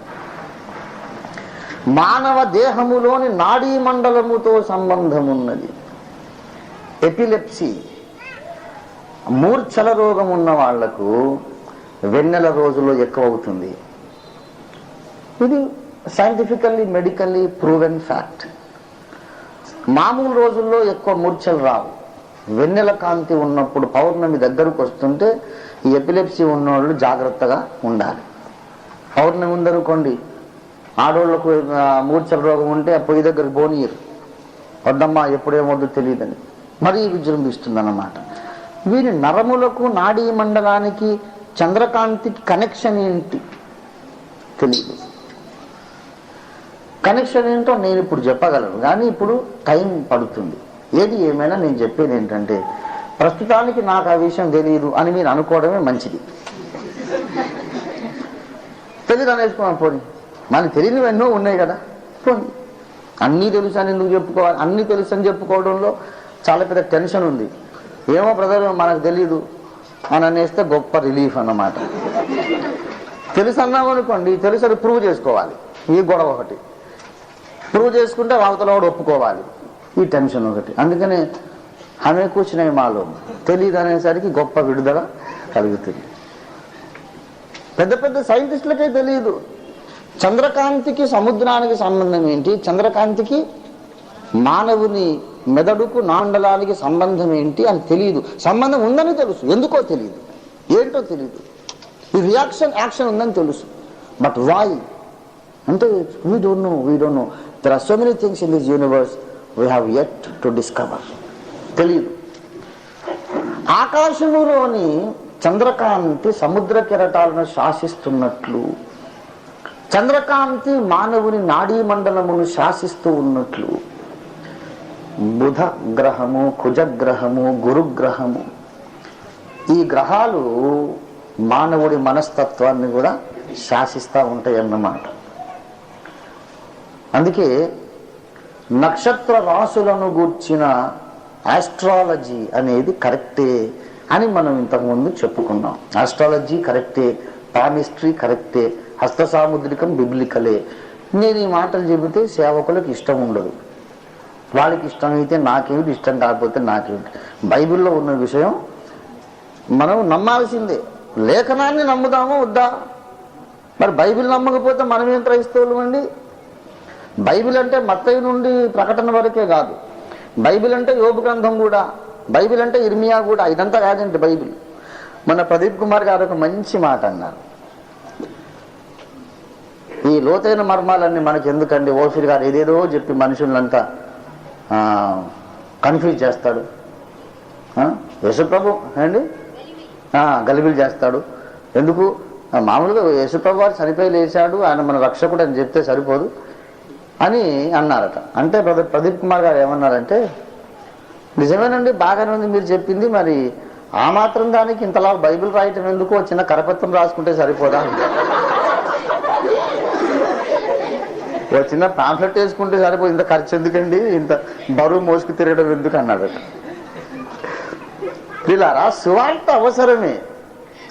మానవ దేహములోని నాడీ మండలముతో సంబంధం ఉన్నది. ఎపిలెప్సీ, మూర్ఛల రోగం ఉన్న వాళ్లకు వెన్నెల రోజుల్లో ఎక్కువ అవుతుంది. ఇది సైంటిఫికల్లీ మెడికల్లీ ప్రూవెన్ ఫ్యాక్ట్. మామూలు రోజుల్లో ఎక్కువ మూర్ఛలు రావు, వెన్నెల కాంతి ఉన్నప్పుడు పౌర్ణమి దగ్గరకు వస్తుంటే ఈ ఎపిలెప్సీ ఉన్నవాళ్ళు జాగ్రత్తగా ఉండాలి. పౌర్ణమి ఉందనుకోండి, ఆడవాళ్లకు మూర్ఛల రోగం ఉంటే పొయ్యి దగ్గరకు పోనీయరు, వద్దమ్మా ఎప్పుడేమొద్దు తెలియదని మరీ విజృంభిస్తుంది అన్నమాట. వీరి నరములకు నాడీ మండలానికి చంద్రకాంతికి కనెక్షన్ ఏంటి తెలియదు. కనెక్షన్ ఏంటో నేను ఇప్పుడు చెప్పగలను, కానీ ఇప్పుడు టైం పడుతుంది. ఏది ఏమైనా నేను చెప్పేది ఏంటంటే, ప్రస్తుతానికి నాకు ఆ విషయం తెలియదు అని మీరు అనుకోవడమే మంచిది. తెలియదు అనేసుకున్నాం, పోనీ మనకు తెలియనివి ఎన్నో ఉన్నాయి కదా, పోనీ అన్నీ తెలుసు అని ఎందుకు చెప్పుకోవాలి. అన్నీ తెలుసు అని చెప్పుకోవడంలో చాలా పెద్ద టెన్షన్ ఉంది. ఏమో బ్రదర్ మనకు తెలీదు అని అనేస్తే గొప్ప రిలీఫ్ అన్నమాట. తెలుసు అన్నామనుకోండి, తెలుసు అని ప్రూవ్ చేసుకోవాలి, ఈ గొడవ ఒకటి. ప్రూవ్ చేసుకుంటే అవతల వాడు ఒప్పుకోవాలి, ఈ టెన్షన్ ఒకటి. అందుకనే హమే కూర్చున్నాయి మాలో తెలియదు అనేసరికి గొప్ప విడుదల కలుగుతుంది. పెద్ద పెద్ద సైంటిస్టులకే తెలియదు చంద్రకాంతికి సముద్రానికి సంబంధం ఏంటి, చంద్రకాంతికి మానవుని మెదడుకు నాండలానికి సంబంధం ఏంటి అని తెలియదు. సంబంధం ఉందని తెలుసు, ఎందుకో తెలియదు, ఏంటో తెలియదు. ఈ రియాక్షన్ యాక్షన్ ఉందని తెలుసు, బట్ వై అంటే we don't know. There are so many things in this universe we have yet to discover. తెలియదు. ఆకాశములోని చంద్రకాంతి సముద్ర కెరటాలను శాసిస్తున్నట్లు, చంద్రకాంతి మానవుని నాడీ మండలమును శాసిస్తూ ఉన్నట్లు, బుధ గ్రహము, కుజగ్రహము, గురుగ్రహము, ఈ గ్రహాలు మానవుడి మనస్తత్వాన్ని కూడా శాసిస్తూ ఉంటాయి అన్నమాట. అందుకే నక్షత్ర రాశులను గూర్చిన ఆస్ట్రాలజీ అనేది కరెక్టే అని మనం ఇంతకుముందు చెప్పుకున్నాం. ఆస్ట్రాలజీ కరెక్టే, పామిస్ట్రీ కరెక్టే, హస్త సాముద్రికం బిబ్లికలే. నేను ఈ మాటలు చెబితే సేవకులకు ఇష్టం ఉండదు. వాళ్ళకి ఇష్టమైతే నాకేమిటి, ఇష్టం కాకపోతే నాకేమిటి. బైబిల్లో ఉన్న విషయం మనం నమ్మాల్సిందే. లేఖనాన్ని నమ్ముదామో వద్దా? మరి బైబిల్ నమ్మకపోతే మనమేం క్రైస్తవులు అండి? బైబిల్ అంటే మత్తయి నుండి ప్రకటన వరకే కాదు, బైబిల్ అంటే యోబు గ్రంథం కూడా, బైబిల్ అంటే ఇర్మియా కూడా. ఇదంతా కాదండి బైబిల్. మన ప్రదీప్ కుమార్ గారు ఒక మంచి మాట అన్నారు, ఈ లోతైన మర్మాలన్నీ మనకి ఎందుకండి, ఓఫీర్ గారు ఏదేదో చెప్పి మనుషులంతా కన్ఫ్యూజ్ చేస్తాడు. యేసుప్రభు అండి గలిబిలి చేస్తాడు. ఎందుకు? మామూలుగా యేసుప్రభు వారు చనిపోయి లేచాడు, ఆయన మన రక్షకుడు అని చెప్తే సరిపోదు అని అన్నారట. అంటే ప్రదీప్ కుమార్ గారు ఏమన్నారంటే, నిజమేనండి, బాగానే ఉంది మీరు చెప్పింది, మరి ఆ మాత్రం దానికి ఇంతలా బైబిల్ రాయటం ఎందుకు, చిన్న కరపత్రం రాసుకుంటే సరిపోదా, ఓ చిన్న పాంఫ్లెట్ వేసుకుంటే సరిపోదు, ఇంత ఖర్చు ఎందుకండి, ఇంత బరువు మోసుకు తిరగడం ఎందుకు అన్నాడట. పిల్లారా, సువార్త అవసరమే.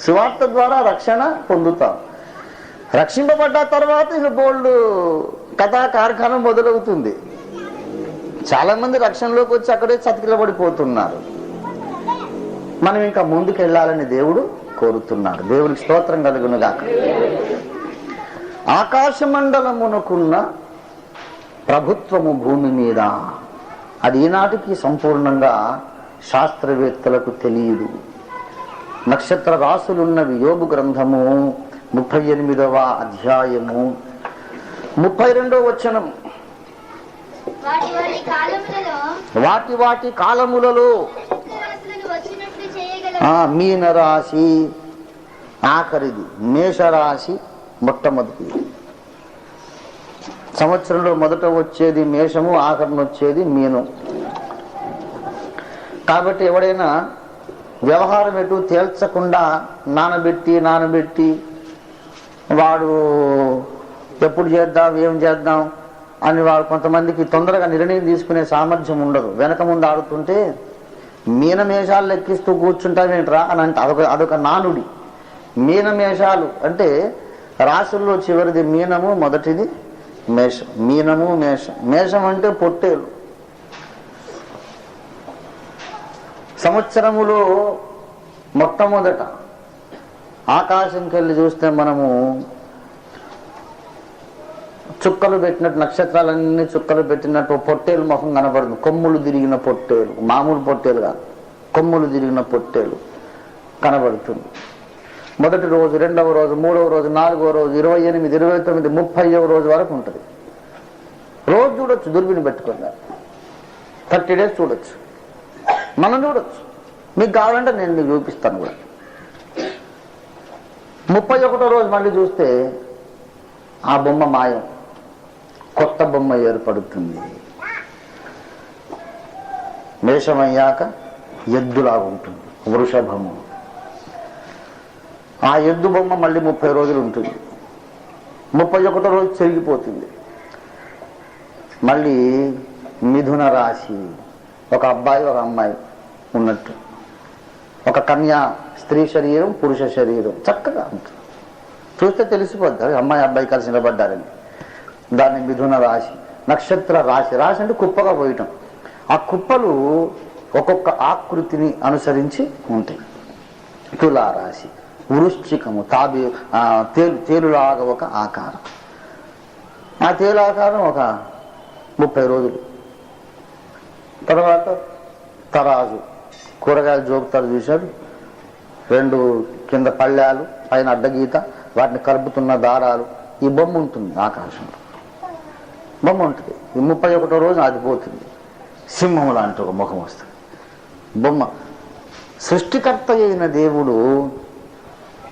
సువార్త ద్వారా రక్షణ పొందుతాం. రక్షింపబడ్డ తర్వాత ఇక బోల్డ్ కథా కార్ఖానం మొదలవుతుంది. చాలా మంది రక్షణలోకి వచ్చి అక్కడే చతికిలబడిపోతున్నారు. మనం ఇంకా ముందుకు వెళ్ళాలని దేవుడు కోరుతున్నాడు. దేవునికి స్తోత్రం కలుగునుగాక. ఆకాశమండలమునకున్న ప్రభుత్వము భూమి మీద, అది ఈనాటికి సంపూర్ణంగా శాస్త్రవేత్తలకు తెలియదు. నక్షత్ర రాసులున్నవి. యోబు గ్రంథము 38వ అధ్యాయము 32వ వచనం. వాటి వాటి కాలములలో మీనరాశి ఆఖరిది, మేషరాశి మొట్టమొదటి. సంవత్సరంలో మొదట వచ్చేది మేషము, ఆఖరిని వచ్చేది మీనం. కాబట్టి ఎవడైనా వ్యవహారం ఎటు తేల్చకుండా నానబెట్టి వాడు ఎప్పుడు చేద్దాం ఏం చేద్దాం అని వాడు కొంతమందికి తొందరగా నిర్ణయం తీసుకునే సామర్థ్యం ఉండదు. వెనక ముందు ఆడుతుంటే మీనమేషాలు లెక్కిస్తూ కూర్చుంటావేంట్రా అని అంటే అదొక నానుడి. మీనమేషాలు అంటే రాశుల్లో చివరిది మీనము, మొదటిది మేషం. మీనము మేషం. మేషం అంటే పొట్టేలు. సంవత్సరములో మొట్టమొదట ఆకాశంకి వెళ్ళి చూస్తే మనము చుక్కలు పెట్టినట్టు, నక్షత్రాలన్నీ చుక్కలు పెట్టినట్టు పొట్టేలు ముఖం కనబడుతుంది. కొమ్ములు తిరిగిన పొట్టేలు, మామూలు పొట్టేలు కాదు, కొమ్ములు తిరిగిన పొట్టేలు కనబడుతుంది. మొదటి రోజు, రెండవ రోజు, మూడవ రోజు, నాలుగవ రోజు, 28, 29, 30వ రోజు వరకు ఉంటుంది. రోజు చూడొచ్చు, దుర్బిని పెట్టుకున్నారు. 30 days చూడొచ్చు, మనం చూడొచ్చు. మీకు కావాలంటే నేను మీకు చూపిస్తాను కూడా. 31వ రోజు మళ్ళీ చూస్తే ఆ బొమ్మ మాయం, కొత్త బొమ్మ ఏర్పడుతుంది. మేషమయ్యాక ఎద్దులాగా ఉంటుంది, వృషభము. ఆ ఎద్దు బొమ్మ మళ్ళీ 30 రోజులు ఉంటుంది. 31వ రోజు చెరిగిపోతుంది. మళ్ళీ మిథున రాశి, ఒక అబ్బాయి ఒక అమ్మాయి ఉన్నట్టు, ఒక కన్యా, స్త్రీ శరీరం పురుష శరీరం చక్కగా ఉంటుంది. చూస్తే తెలిసిపోద్ది అమ్మాయి అబ్బాయి కలిసి నిలబడ్డారని. దాన్ని మిథున రాశి. నక్షత్ర రాశి. రాశి అంటే కుప్పగా పోయటం. ఆ కుప్పలు ఒక్కొక్క ఆకృతిని అనుసరించి ఉంటాయి. తులారాశి, వృశ్చికము, తేలులాగా ఒక ఆకారం. ఆ తేలు ఆకారం ఒక 30 రోజులు. తర్వాత తరాజు, కూరగాయలు జోకుతారు చూశారు, 2 కింద పళ్ళాలు, పైన అడ్డగీత, వాటిని కలుపుతున్న దారాలు. ఈ బొమ్మ ఉంటుంది, ఆకాశంలో బొమ్మ ఉంటుంది. ఈ 31వ రోజు అది పోతుంది. సింహం లాంటి ఒక ముఖం వస్తుంది, బొమ్మ. సృష్టికర్త అయిన దేవుడు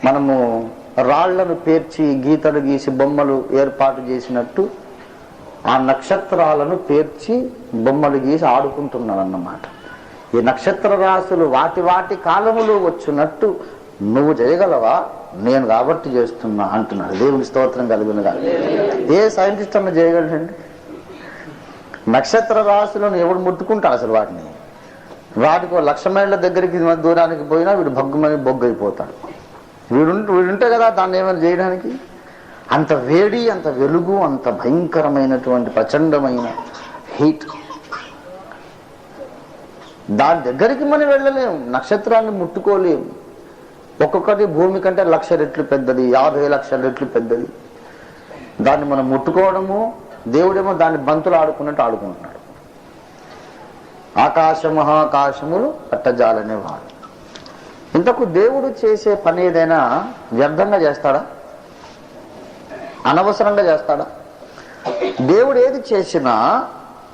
మనము రాళ్లను పేర్చి గీతలు గీసి బొమ్మలు ఏర్పాటు చేసినట్టు ఆ నక్షత్రాలను పేర్చి బొమ్మలు గీసి ఆడుకుంటున్నాడు అన్నమాట. ఈ నక్షత్ర రాశులు వాటి వాటి కాలములు వచ్చినట్టు నువ్వు చేయగలవా? నేను కాబట్టి చేస్తున్నా అంటున్నాడు. దేవుని స్తోత్రం కలుగునుగా. ఏ సైంటిస్ట్ అన్న చేయగలడండి? నక్షత్ర రాశులను ఎవడు ముట్టుకుంటాడు అసలు వాటిని? వాటికి 1,00,000 మైళ్ళ దగ్గరికి దూరానికి పోయినా వీడు భగ్గుమని బొగ్గైపోతాడు. వీడుంటే కదా దాన్ని ఏమైనా చేయడానికి. అంత వేడి, అంత వెలుగు, అంత భయంకరమైనటువంటి ప్రచండమైన హీట్. దాని దగ్గరికి మనం వెళ్ళలేము, నక్షత్రాన్ని ముట్టుకోలేము. ఒక్కొక్కటి భూమి కంటే 1,00,000 రెట్లు పెద్దది, 50 లక్షల రెట్లు పెద్దది. దాన్ని మనం ముట్టుకోవడము, దేవుడేమో దాన్ని బంతులు ఆడుకున్నట్టు ఆడుకుంటున్నాడు. ఆకాశ మహాకాశములు పట్టజాలనేవాడు. ఇంతకు దేవుడు చేసే పని ఏదైనా వ్యర్థంగా చేస్తాడా? అనవసరంగా చేస్తాడా? దేవుడు ఏది చేసినా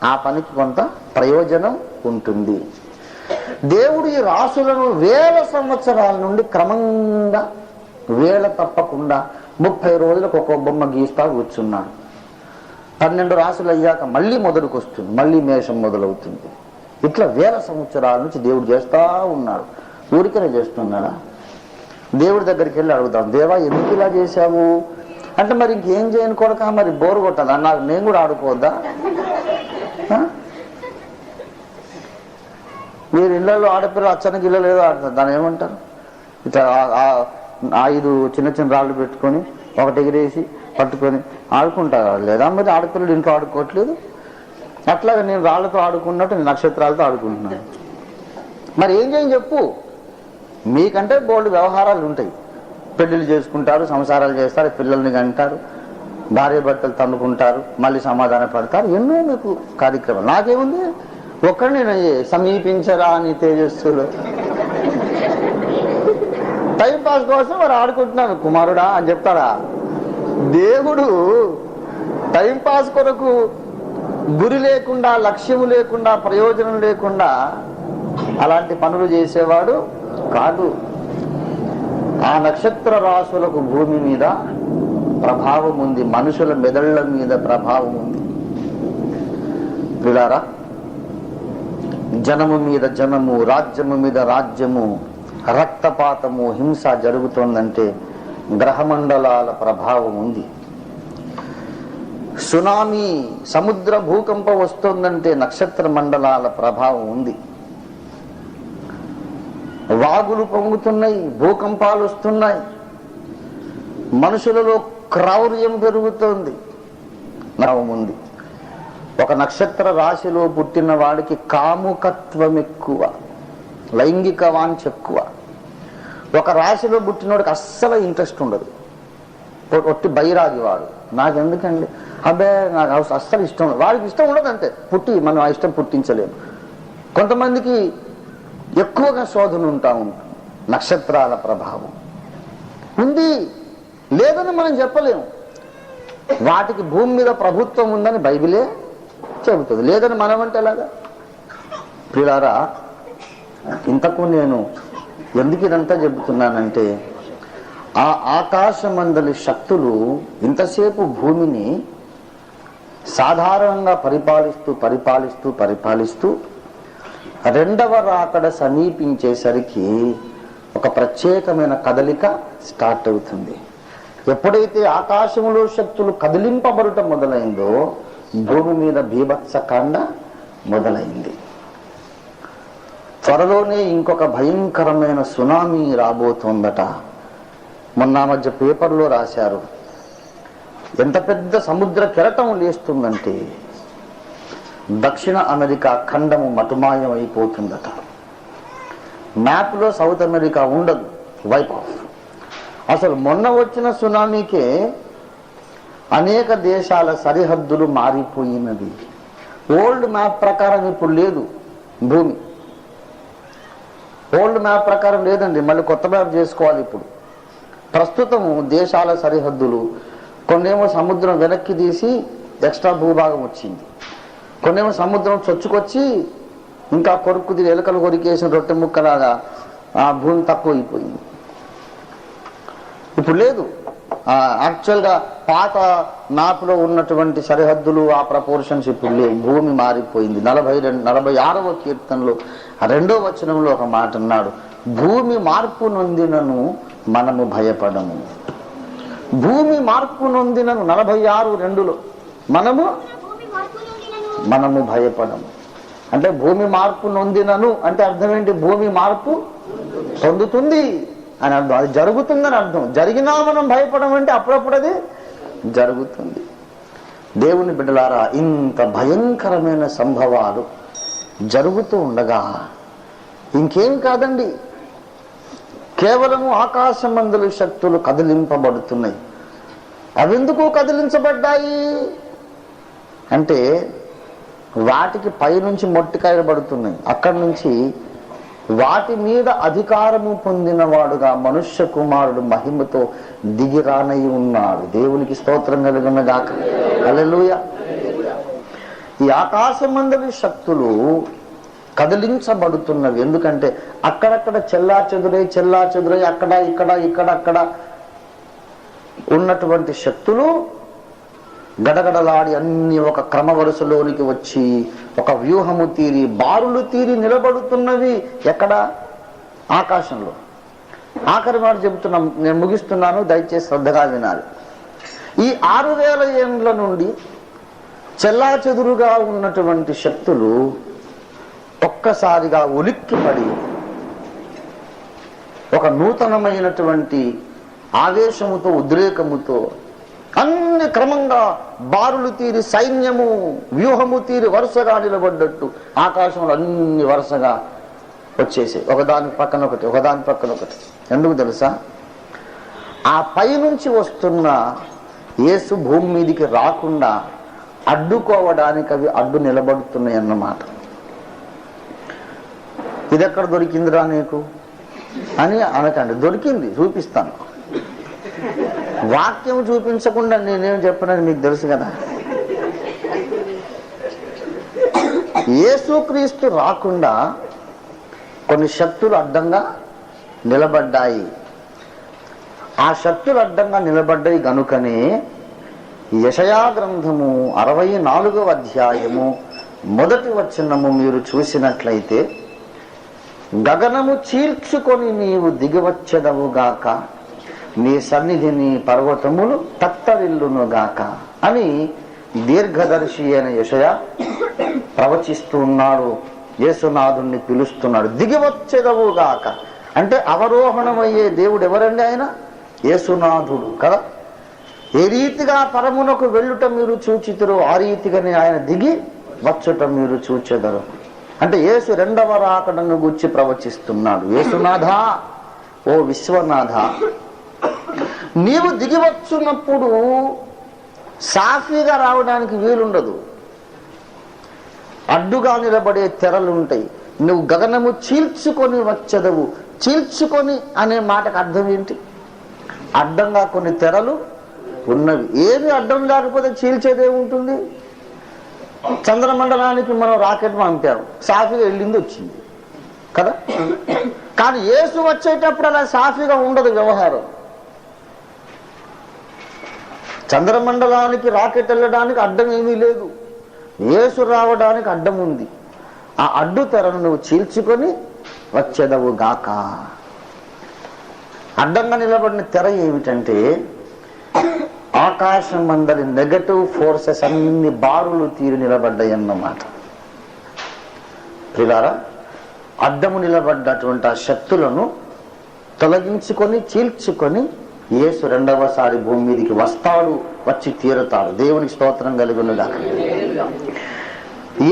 ఆ పనికి కొంత ప్రయోజనం ఉంటుంది. దేవుడు ఈ రాసులను 1000 సంవత్సరాల నుండి క్రమంగా వేళ తప్పకుండా 30 రోజులకు ఒక్కొక్క బొమ్మ గీస్తా కూర్చున్నాడు. 12 రాసులు అయ్యాక మళ్ళీ మొదలుకు వస్తుంది, మళ్ళీ మేషం మొదలవుతుంది. ఇట్లా 1000 సంవత్సరాల నుంచి దేవుడు చేస్తా ఉన్నాడు. ఊరికనే చేస్తున్నాడా? దేవుడి దగ్గరికి వెళ్ళి అడుగుతాం, దేవా ఎందుకు ఇలా చేశావు అంటే, మరి ఇంకేం చేయను కొడక, మరి బోరు కొట్టదా, నాకు నేను కూడా ఆడుకోవద్దా? మీరు ఇళ్ళల్లో ఆడపిల్ల అచ్చనికి ఇళ్ళ లేదో ఆడుతారు, దాన్ని ఏమంటారు? ఇట్లా 5 చిన్న చిన్న రాళ్ళు పెట్టుకొని ఒకటి ఎగిరేసి పట్టుకొని ఆడుకుంటారు లేదా? మరి ఆడపిల్లలు ఇంట్లో ఆడుకోవట్లేదు. అట్లాగే నేను రాళ్లతో ఆడుకున్నట్టు నేను నక్షత్రాలతో ఆడుకుంటున్నాను. మరి ఏం చేయని చెప్పు. మీకంటే బోల్డ్ వ్యవహారాలు ఉంటాయి. పెళ్లిళ్ళు చేసుకుంటారు, సంసారాలు చేస్తారు, పిల్లల్ని కంటారు, భార్య భర్తలు తన్నుకుంటారు, మళ్ళీ సమాధాన పడతారు, ఎన్నో మీకు కార్యక్రమాలు. నాకేముంది, ఒక్కడిని నేను సమీపించరా అని తేజస్సులు టైం పాస్ కోసం వారు ఆడుకుంటున్నాను కుమారుడా అని చెప్తాడా? దేవుడు టైం పాస్ కొరకు గురి లేకుండా, లక్ష్యము లేకుండా, ప్రయోజనం లేకుండా అలాంటి పనులు చేసేవాడు కాదు. ఆ నక్షత్ర రాశులకు భూమి మీద ప్రభావం ఉంది, మనుషుల మెదళ్ల మీద ప్రభావం ఉంది. పిల్లారా, జనము మీద జనము, రాజ్యము మీద రాజ్యము, రక్తపాతము, హింస జరుగుతోందంటే గ్రహమండలాల ప్రభావం ఉంది. సునామీ, సముద్ర భూకంపం వస్తుందంటే నక్షత్ర మండలాల ప్రభావం ఉంది. వాగులు పొంగుతున్నాయి, భూకంపాలు వస్తున్నాయి, మనుషులలో క్రౌర్యం పెరుగుతోంది, ప్రభావం ఉంది. ఒక నక్షత్ర రాశిలో పుట్టిన వాడికి కాముకత్వం ఎక్కువ, లైంగిక వాంఛ ఎక్కువ. ఒక రాశిలో పుట్టినవాడికి అస్సలు ఇంట్రెస్ట్ ఉండదు, ఒట్టి బైరాగి వాడు. నాకెందుకండి, అబ్బే నాకు అస్సలు ఇష్టం ఉండదు. వాడికి ఇష్టం ఉండదు అంతే, మనం ఆ ఇష్టం పుట్టించలేము. కొంతమందికి ఎక్కువగా శోధన ఉంటా ఉంటుంది. నక్షత్రాల ప్రభావం ఉంది, లేదని మనం చెప్పలేము. వాటికి భూమి మీద ప్రభుత్వం ఉందని బైబిలే చెబుతుంది, లేదని మనం అంటే ఎలాగా? ప్రియులారా, ఇంతకు నేను ఎందుకు ఇదంతా చెబుతున్నానంటే, ఆ ఆకాశమందలి శక్తులు ఇంతసేపు భూమిని సాధారణంగా పరిపాలిస్తూ రెండవ రాకడ సమీపించేసరికి ఒక ప్రత్యేకమైన కదలిక స్టార్ట్ అవుతుంది. ఎప్పుడైతే ఆకాశంలో శక్తులు కదిలింపబడట మొదలైందో భూమి మీద బీభత్సకాండ మొదలైంది. త్వరలోనే ఇంకొక భయంకరమైన సునామీ రాబోతోందట. మొన్న మధ్య పేపర్లో రాశారు, ఎంత పెద్ద సముద్ర కెరటం లేస్తుందంటే దక్షిణ అమెరికా ఖండము మటుమాయం అయిపోతుందట. మ్యాప్లో సౌత్ అమెరికా ఉండదు, వైప్ ఆఫ్. అసలు మొన్న వచ్చిన సునామీకే అనేక దేశాల సరిహద్దులు మారిపోయినది. ఓల్డ్ మ్యాప్ ప్రకారం ఇప్పుడు లేదు భూమి, ఓల్డ్ మ్యాప్ ప్రకారం లేదండి, మళ్ళీ కొత్త మ్యాప్ చేసుకోవాలి. ఇప్పుడు ప్రస్తుతము దేశాల సరిహద్దులు కొన్నేమో సముద్రం వెనక్కి తీసి ఎక్స్ట్రా భూభాగం వచ్చింది, కొన్నేమో సముద్రం చొచ్చుకొచ్చి ఇంకా కొరుకుది ఎలుకలు కొరికేసిన రొట్టె ముక్కలాగా ఆ భూమి తక్కువ అయిపోయింది. ఇప్పుడు లేదు. యాక్చువల్గా పాత మ్యాప్లో ఉన్నటువంటి సరిహద్దులు, ఆ ప్రపోర్షన్స్ ఇప్పుడు లేవు. భూమి మారిపోయింది. 46వ కీర్తనలో 2వ వచనంలో ఒక మాట అన్నాడు, భూమి మార్పు నొందినను మనము భయపడము. భూమి మార్పు నొందినను 46:2లో మనము మనము భయపడము. అంటే భూమి మార్పు నొందినను అంటే అర్థం ఏంటి? భూమి మార్పు పొందుతుంది అని అర్థం. అది జరుగుతుందని అర్థం. జరిగినా మనం భయపడమంటే అప్పుడప్పుడు అది జరుగుతుంది. దేవుని బిడ్డలారా, ఇంత భయంకరమైన సంభవాలు జరుగుతూ ఉండగా ఇంకేం కాదండి, కేవలము ఆకాశమందుల శక్తులు కదిలింపబడుతున్నాయి. అవెందుకు కదిలించబడ్డాయి అంటే వాటికి పైనుంచి మొట్టికాయలు పడుతున్నాయి. అక్కడి నుంచి వాటి మీద అధికారము పొందినవాడుగా మనుష్య కుమారుడు మహిమతో దిగిరానై ఉన్నాడు. దేవునికి స్తోత్రం కలుగునగాక. హల్లెలూయా. ఈ ఆకాశమందలి శక్తులు కదిలించబడుతున్నవి. ఎందుకంటే అక్కడక్కడ చెల్లా చెదురై అక్కడ ఉన్నటువంటి శక్తులు గడగడలాడి అన్ని ఒక క్రమ వరుసలోనికి వచ్చి ఒక వ్యూహము తీరి బారులు తీరి నిలబడుతున్నవి. ఎక్కడ? ఆకాశంలో. ఆఖరి మాట చెబుతున్నాం, నేను ముగిస్తున్నాను, దయచేసి శ్రద్ధగా వినాలి. ఈ 6000 ఏండ్ల నుండి చెల్లా చెదురుగా ఉన్నటువంటి శక్తులు ఒక్కసారిగా ఉలిక్కిపడి ఒక నూతనమైనటువంటి ఆవేశముతో ఉద్రేకముతో అన్ని క్రమంగా బారులు తీరి సైన్యము వ్యూహము తీరి వరుసగా నిలబడ్డట్టు ఆకాశంలో అన్ని వరుసగా వచ్చేసాయి, ఒకదాని పక్కన ఒకటి. ఎందుకు తెలుసా? ఆ పైనుంచి వస్తున్న యేసు భూమి మీదికి రాకుండా అడ్డుకోవడానికి అవి అడ్డు నిలబడుతున్నాయి అన్నమాట. ఇదెక్కడ దొరికిందిరా నీకు అని అనకండి, దొరికింది, చూపిస్తాను. వాక్యం చూపించకుండా నేనేం చెప్పనని మీకు తెలుసు కదా. యేసుక్రీస్తు రాకుండా కొన్ని శక్తులు అడ్డంగా నిలబడ్డాయి. ఆ శక్తులు అడ్డంగా నిలబడ్డాయి గనుకనే యెషయా గ్రంథము 64వ అధ్యాయము 1వ వచనము మీరు చూసినట్లయితే, గగనము చీల్చుకొని నీవు దిగివచ్చెదవుగాక, నీ సన్నిధిని పర్వతములు తత్తరిల్లునుగాక అని దీర్ఘదర్శి అయిన యెషయా ప్రవచిస్తూ ఉన్నాడు. యేసునాథుణ్ణి పిలుస్తున్నాడు. దిగివచ్చెదవుగాక అంటే అవరోహణమయ్యే దేవుడు ఎవరండి? ఆయన యేసునాథుడు కదా. ఏ రీతిగా పరమునకు వెళ్ళుట మీరు చూచితురో ఆ రీతిగానే ఆయన దిగి వచ్చుట మీరు చూచెదరు. అంటే యేసు 2వ రాకడను గురించి ప్రవచిస్తున్నాడు. యేసునాథ, ఓ విశ్వనాథ, నీవు దిగివచ్చున్నప్పుడు సాఫీగా రావడానికి వీలుండదు. అడ్డుగా నిలబడే తెరలుంటాయి. నువ్వు గగనము చీల్చుకొని వచ్చదవు. చీల్చుకొని అనే మాటకు అర్థం ఏంటి? అడ్డంగా కొన్ని తెరలు ఉన్నవి. ఏమి అడ్డం లేకపోతే చీల్చేదేముంటుంది? చంద్రమండలానికి మనం రాకెట్ పంపాము, సాఫీగా వెళ్ళింది వచ్చింది కదా. కానీ యేసు వచ్చేటప్పుడు అలా సాఫీగా ఉండదు వ్యవహారం. చంద్రమండలానికి రాకెట్ వెళ్ళడానికి అడ్డం ఏమీ లేదు, యేసు రావడానికి అడ్డం ఉంది. ఆ అడ్డు తెరను నువ్వు చీల్చుకొని వచ్చేదవు గాక. అడ్డంగా నిలబడిన తెర ఏమిటంటే ఆకాశం మందరి నెగటివ్ ఫోర్సెస్ అన్ని బారులు తీరి నిలబడ్డాయి అన్నమాట. ప్రియులారా, అడ్డము నిలబడ్డటువంటి ఆ శక్తులను తొలగించుకొని చీల్చుకొని యేసు 2వసారి భూమి మీదకి వస్తాడు, వచ్చి తీరుతాడు. దేవునికి స్తోత్రం కలుగునుగాక.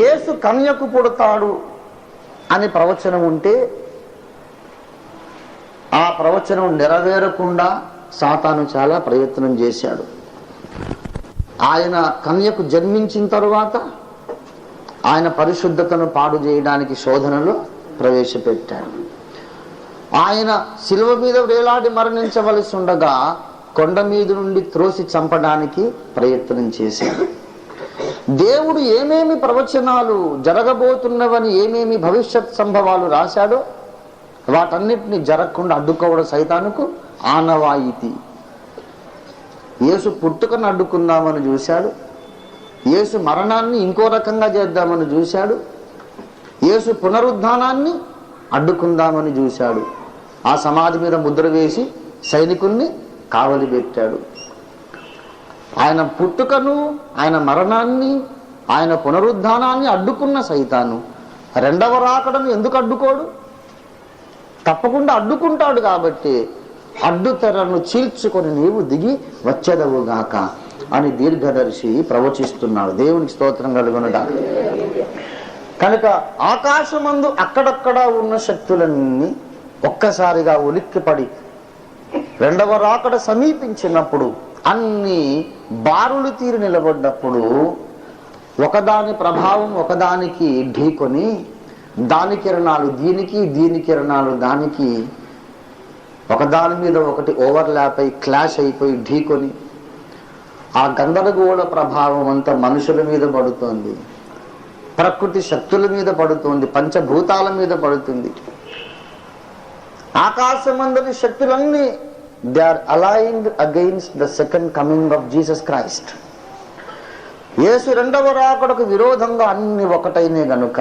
యేసు కన్యకు పుడతాడు అని ప్రవచనం ఉంటే ఆ ప్రవచనం నెరవేరకుండా సాతాను చాలా ప్రయత్నం చేశాడు. ఆయన కన్యకు జన్మించిన తరువాత ఆయన పరిశుద్ధతను పాడు చేయడానికి శోధనలో ప్రవేశపెట్టాడు. ఆయన శిలువ మీద వేలాడి మరణించవలసి ఉండగా కొండ మీద నుండి త్రోసి చంపడానికి ప్రయత్నం చేశాడు. దేవుడు ఏమేమి ప్రవచనాలు జరగబోతున్నవని, ఏమేమి భవిష్యత్ సంభవాలు రాశాడో వాటన్నిటిని జరగకుండా అడ్డుకోవడం సైతానుకు ఆనవాయితీ. యేసు పుట్టుకను అడ్డుకుందామని చూశాడు, యేసు మరణాన్ని ఇంకో రకంగా చేద్దామని చూశాడు, యేసు పునరుద్ధానాన్ని అడ్డుకుందామని చూశాడు. ఆ సమాధి మీద ముద్ర వేసి సైనికుల్ని కావలి పెట్టాడు. ఆయన పుట్టుకను ఆయన మరణాన్ని ఆయన పునరుద్ధానాన్ని అడ్డుకున్న సైతాను రెండవ రాకడను ఎందుకు అడ్డుకోడు? తప్పకుండా అడ్డుకుంటాడు. కాబట్టి అడ్డుతెరను చీల్చుకొని నీవు దిగి వచ్చేదవుగాక అని దీర్ఘదర్శి ప్రవచిస్తున్నాడు. దేవునికి స్తోత్రం కలుగునుగా. కనుక ఆకాశమందు అక్కడక్కడ ఉన్న శక్తులన్నీ ఒక్కసారిగా ఉలిక్కిపడి రెండవ రాకడ సమీపించినప్పుడు, అన్ని బారులు తీరి నిలబడ్డప్పుడు ఒకదాని ప్రభావం ఒకదానికి ఢీకొని దాని కిరణాలు దీనికి, దీని కిరణాలు దానికి ఒకదాని మీద ఒకటి ఓవర్లాప్ అయి క్లాష్ అయిపోయి ఢీకొని ఆ గందరగోళ ప్రభావం అంతా మనుషుల మీద పడుతోంది, ప్రకృతి శక్తుల మీద పడుతుంది, పంచభూతాల మీద పడుతుంది. ఆకాశమందరి శక్తులన్నీ they are aligned against the second coming of Jesus Christ. యేసు రెండవ రాకడకు విరోధంగా అన్ని ఒకటైనే గనుక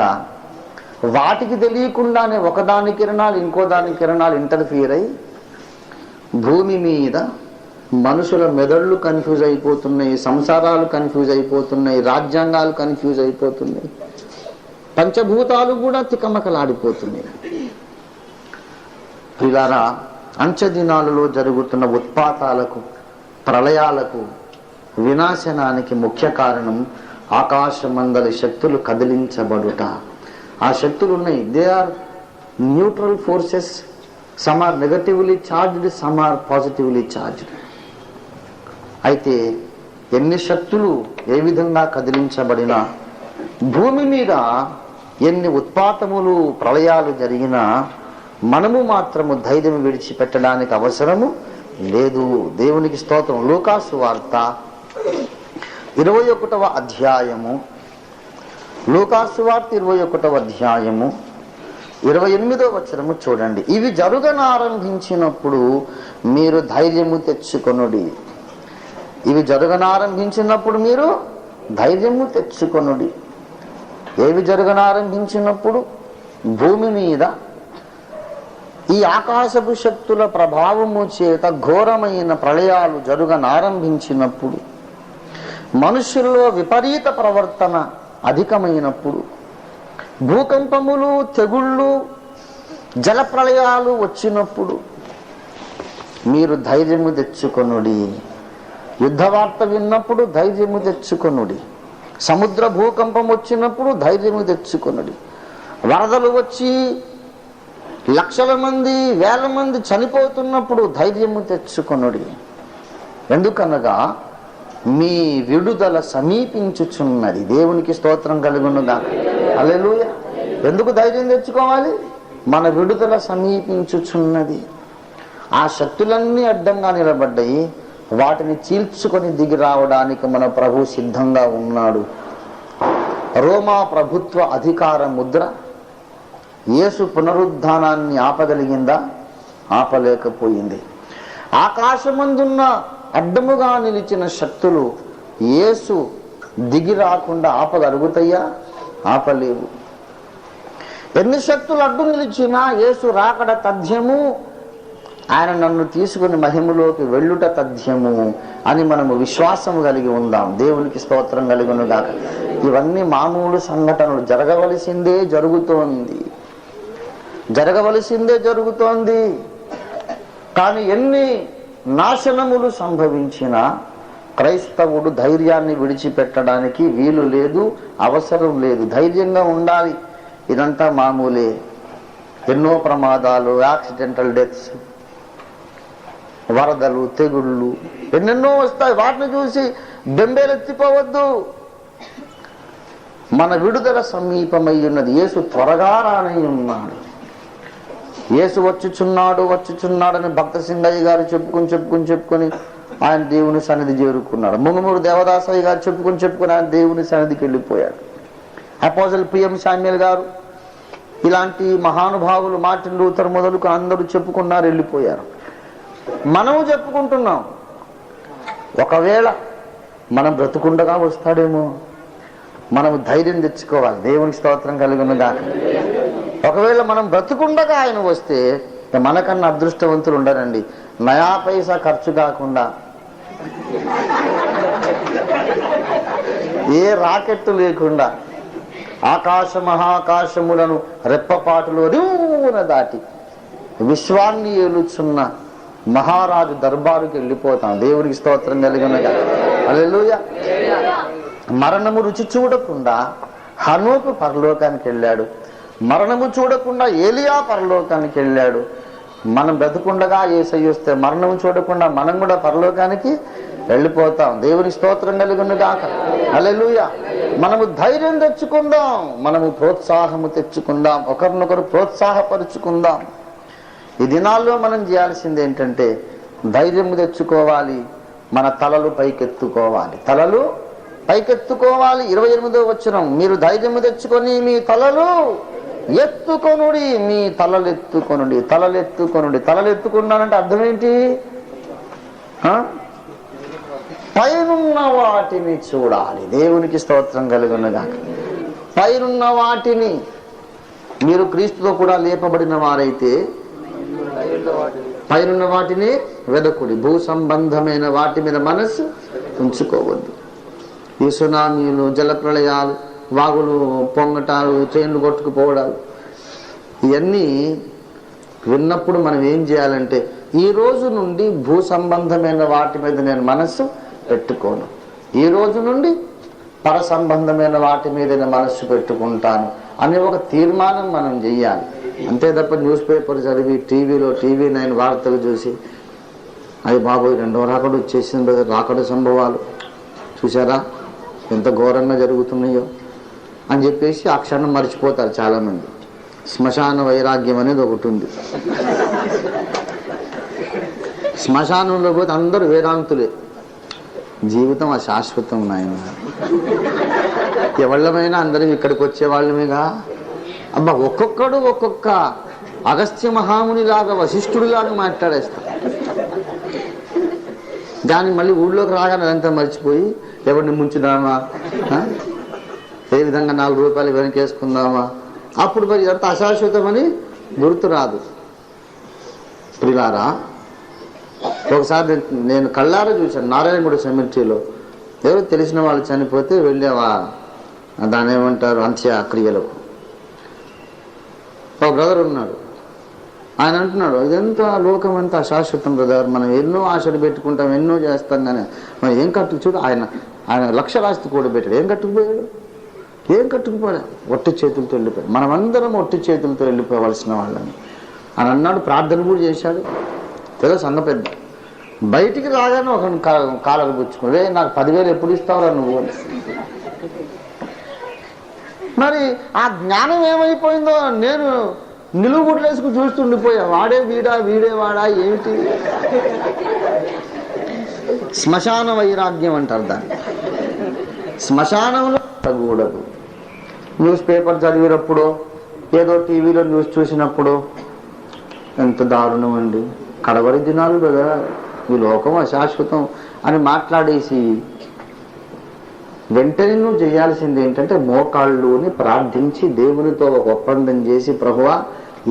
వాటికి తెలియకుండానే ఒకదాని కిరణాలు ఇంకో దాని కిరణాలు ఇంటర్ఫియర్ అయి భూమి మీద మనుషుల మెదళ్ళు కన్ఫ్యూజ్ అయిపోతున్నాయి, సంసారాలు కన్ఫ్యూజ్ అయిపోతున్నాయి, రాజ్యాంగాలు కన్ఫ్యూజ్ అయిపోతున్నాయి, పంచభూతాలు కూడా తికమకలాడిపోతున్నాయి. ప్రియులారా, అంచె దినాలలో జరుగుతున్న ఉత్పాతాలకు, ప్రళయాలకు, వినాశనానికి ముఖ్య కారణం ఆకాశమందలి శక్తులు కదిలించబడుట. ఆ శక్తులు ఉన్నాయి. They are neutral forces. Some are negatively charged, some are positively charged. అయితే ఎన్ని శక్తులు ఏ విధంగా కదిలించబడినా, భూమి మీద ఎన్ని ఉత్పాతములు, ప్రళయాలు జరిగినా మనము మాత్రము ధైర్యం విడిచిపెట్టడానికి అవసరము లేదు. దేవునికి స్తోత్రం. లూకాసు వార్త 21వ అధ్యాయము, లూకాసు వార్త 21వ అధ్యాయము 28వ వచనము చూడండి. ఇవి జరుగనారంభించినప్పుడు మీరు ధైర్యము తెచ్చుకొనుడి. ఇవి జరగనారంభించినప్పుడు మీరు ధైర్యము తెచ్చుకొనుడి. ఏవి జరగనారంభించినప్పుడు? భూమి మీద ఈ ఆకాశపు శక్తుల ప్రభావము చేత ఘోరమైన ప్రళయాలు జరుగనారంభించినప్పుడు, మనుషుల్లో విపరీత ప్రవర్తన అధికమైనప్పుడు, భూకంపములు, తెగుళ్ళు, జల ప్రళయాలు వచ్చినప్పుడు మీరు ధైర్యము తెచ్చుకొనుడి. యుద్ధ వార్త విన్నప్పుడు ధైర్యము తెచ్చుకొనుడి. సముద్ర భూకంపం వచ్చినప్పుడు ధైర్యము తెచ్చుకొనుడి. వరదలు వచ్చి లక్షల మంది, వేల మంది చనిపోతున్నప్పుడు ధైర్యము తెచ్చుకొనుడి. ఎందుకనగా మీ విడుదల సమీపించుచున్నది. దేవునికి స్తోత్రం కలుగునుగా. హల్లెలూయా. ఎందుకు ధైర్యం తెచ్చుకోవాలి? మన విడుదల సమీపించుచున్నది. ఆ శక్తులన్నీ అడ్డంగా నిలబడ్డాయి. వాటిని చీల్చుకొని దిగి రావడానికి మన ప్రభు సిద్ధంగా ఉన్నాడు. రోమా ప్రభుత్వ అధికార ముద్ర యేసు పునరుద్ధానాన్ని ఆపగలిగిందా? ఆపలేకపోయింది. ఆకాశమందున్న అడ్డముగా నిలిచిన శక్తులు యేసు దిగి రాకుండా ఆపగలుగుతాయా? ఆపలేవు. ఎన్ని శక్తులు అడ్డు నిలిచినా యేసు రాకడ తథ్యము, ఆయన నన్ను తీసుకుని మహిమలోకి వెళ్ళుట తథ్యము అని మనము విశ్వాసము కలిగి ఉందాం. దేవునికి స్తోత్రం కలుగునుగాక. ఇవన్నీ మామూలు సంఘటనలు. జరగవలసిందే జరుగుతోంది, జరగవలసిందే జరుగుతోంది. కానీ ఎన్ని నాశనములు సంభవించినా క్రైస్తవుడు ధైర్యాన్ని విడిచిపెట్టడానికి వీలు లేదు, అవసరం లేదు. ధైర్యంగా ఉండాలి. ఇదంతా మామూలే. ఎన్నో ప్రమాదాలు, యాక్సిడెంటల్ డెత్స్, వరదలు, తెగుళ్ళు ఎన్నెన్నో వస్తాయి. వాటిని చూసి బెంబేలెత్తిపోవద్దు. మన విడుదల సమీపమై ఉన్నది. యేసు త్వరగా రానై ఉన్నాడు. యేసు వచ్చుచున్నాడని భక్త సింగయ్య గారు చెప్పుకొని ఆయన దేవుని సన్నిధి చేరుకున్నాడు. ముంగమూరు దేవదాసయ్య గారు చెప్పుకొని ఆయన దేవుని సన్నిధికి వెళ్ళిపోయాడు. అపోజిల్ పిఎం శామ్యుల్ గారు, ఇలాంటి మహానుభావులు, మార్టిన్ లూథర్ మొదలుకు అందరూ చెప్పుకున్నారు, వెళ్ళిపోయారు. మనము చెప్పుకుంటున్నాం. ఒకవేళ మనం బ్రతుకుండగా వస్తాడేమో, మనము ధైర్యం తెచ్చుకోవాలి. దేవునికి స్తోత్రం కలుగునుగాక. ఒకవేళ మనం బ్రతుకుండగా ఆయన వస్తే మనకన్నా అదృష్టవంతులు ఉండరండి. నయా పైసా ఖర్చు కాకుండా ఏ రాకెట్టు లేకుండా ఆకాశ మహాకాశములను రెప్పపాటులో రివ్వున దాటి విశ్వాన్ని ఏలుచున్న మహారాజు దర్బారుకి వెళ్ళిపోతాం. దేవునికి స్తోత్రం కలిగినగా. హల్లెలూయా. మరణము రుచి చూడకుండా హనోకు పరలోకానికి వెళ్ళాడు. మరణము చూడకుండా ఏలియా పరలోకానికి వెళ్ళాడు. మనం బ్రతుకుండగా యేసయ్య వస్తే మరణము చూడకుండా మనం కూడా పరలోకానికి వెళ్ళిపోతాం. దేవుని స్తోత్రం కలిగినగాక. హల్లెలూయా. మనము ధైర్యం తెచ్చుకుందాం, మనము ప్రోత్సాహము తెచ్చుకుందాం, ఒకరినొకరు ప్రోత్సాహపరుచుకుందాం. ఈ దినాల్లో మనం చేయాల్సింది ఏంటంటే ధైర్యం తెచ్చుకోవాలి, మన తలలు పైకెత్తుకోవాలి. తలలు పైకెత్తుకోవాలి. 28వ వచనం, మీరు ధైర్యము తెచ్చుకొని మీ తలలు ఎత్తుకొనుడి, మీ తలలు ఎత్తుకొనుడి. తలలు ఎత్తుకొనుడి. తలలు ఎత్తుకున్నానంటే అర్థం ఏంటి? పైనున్న వాటిని చూడాలి. దేవునికి స్తోత్రం కలుగునుగా. పైనున్న వాటిని, మీరు క్రీస్తుతో కూడా లేపబడిన వారైతే పైనున్న వాటిని వెదకుడి. భూ సంబంధమైన వాటి మీద మనసు ఉంచుకోవద్దు. ఈ సునామీలు, జలప్రళయాలు, వాగులు పొంగటాలు, ట్రైన్లు కొట్టుకుపోవడాలు, ఇవన్నీ విన్నప్పుడు మనం ఏం చేయాలంటే ఈ రోజు నుండి భూ సంబంధమైన వాటి మీద నేను మనస్సు పెట్టుకోను, ఈ రోజు నుండి పర సంబంధమైన వాటి మీద నేను మనస్సు పెట్టుకుంటాను అనే ఒక తీర్మానం మనం చెయ్యాలి. అంతే తప్ప న్యూస్ పేపర్ చదివి టీవీ 9 వార్తలు చూసి అది బాబోయ్ 2వ రాకడ వచ్చేసింది, రాకడ సంభవాలు చూసారా ఎంత ఘోరంగా జరుగుతున్నాయో అని చెప్పేసి ఆ క్షణం మర్చిపోతారు చాలామంది. శ్మశాన వైరాగ్యం అనేది ఒకటి ఉంది. శ్మశానంలో పోతే అందరూ వేదాంతులే. జీవితం అశాశ్వతం నాయన. ఎవళ్ళమైనా అందరం ఇక్కడికి వచ్చేవాళ్ళమేగా. అబ్బా, ఒక్కొక్కడు ఒక్కొక్క అగస్త్య మహామునిలాగా వశిష్ఠుడిలాగా మాట్లాడేస్తాం. దాన్ని మళ్ళీ ఊళ్ళోకి రాగానే అదంతా మర్చిపోయి ఎవరిని ముంచుదామా, ఏ విధంగా 4 రూపాయలు వెనకేసుకుందామా, అప్పుడు మరి అంత అశాశ్వతమని గుర్తు రాదు. ప్రియులారా, ఒకసారి నేను కళ్ళారా చూశాను నారాయణగూడ సెమిట్రీలో. ఎవరో తెలిసిన వాళ్ళు చనిపోతే వెళ్ళేవా దాని ఏమంటారు అంత్యక్రియలకు. ఒక బ్రదర్ ఉన్నాడు, ఆయన అంటున్నాడు ఇదంతా లోకం అంతా అశాశ్వతం బ్రదర్, మనం ఎన్నో ఆశలు పెట్టుకుంటాం, ఎన్నో చేస్తాం, కానీ మనం ఏం కట్టుకు చూడు. ఆయన లక్ష రాస్తి కూడబెట్టాడు, ఏం కట్టుకుపోయాడు? ఏం కట్టుకుపోయా? ఒట్టి చేతులతో వెళ్ళిపోయాడు. మనమందరం ఒట్టి చేతులతో వెళ్ళిపోవలసిన వాళ్ళని అని అన్నాడు. ప్రార్థన కూడా చేశాడు. ఏదో సంగ పెద్ద బయటికి రాగానే ఒక కాలరు పుచ్చుకుని, నాకు 10,000 ఎప్పుడు ఇస్తావురా నువ్వు? మరి ఆ జ్ఞానం ఏమైపోయిందో నేను నిలువుగుడ్లేసుకు చూస్తుండిపోయా. వాడే వీడా, వీడే వాడా ఏమిటి? శ్మశాన వైరాగ్యం అంటారు దాన్ని. శ్మశానంలో తగ్గకూడదు. న్యూస్ పేపర్ చదివినప్పుడు, ఏదో టీవీలో న్యూస్ చూసినప్పుడు ఎంత దారుణం అండి, కడవరి దినాలు కదా, ఈ లోకం అశాశ్వతం అని మాట్లాడేసి వెంటనే నువ్వు చేయాల్సింది ఏంటంటే మోకాళ్ళుని ప్రార్థించి దేవునితో ఒక ఒప్పందం చేసి, ప్రభువా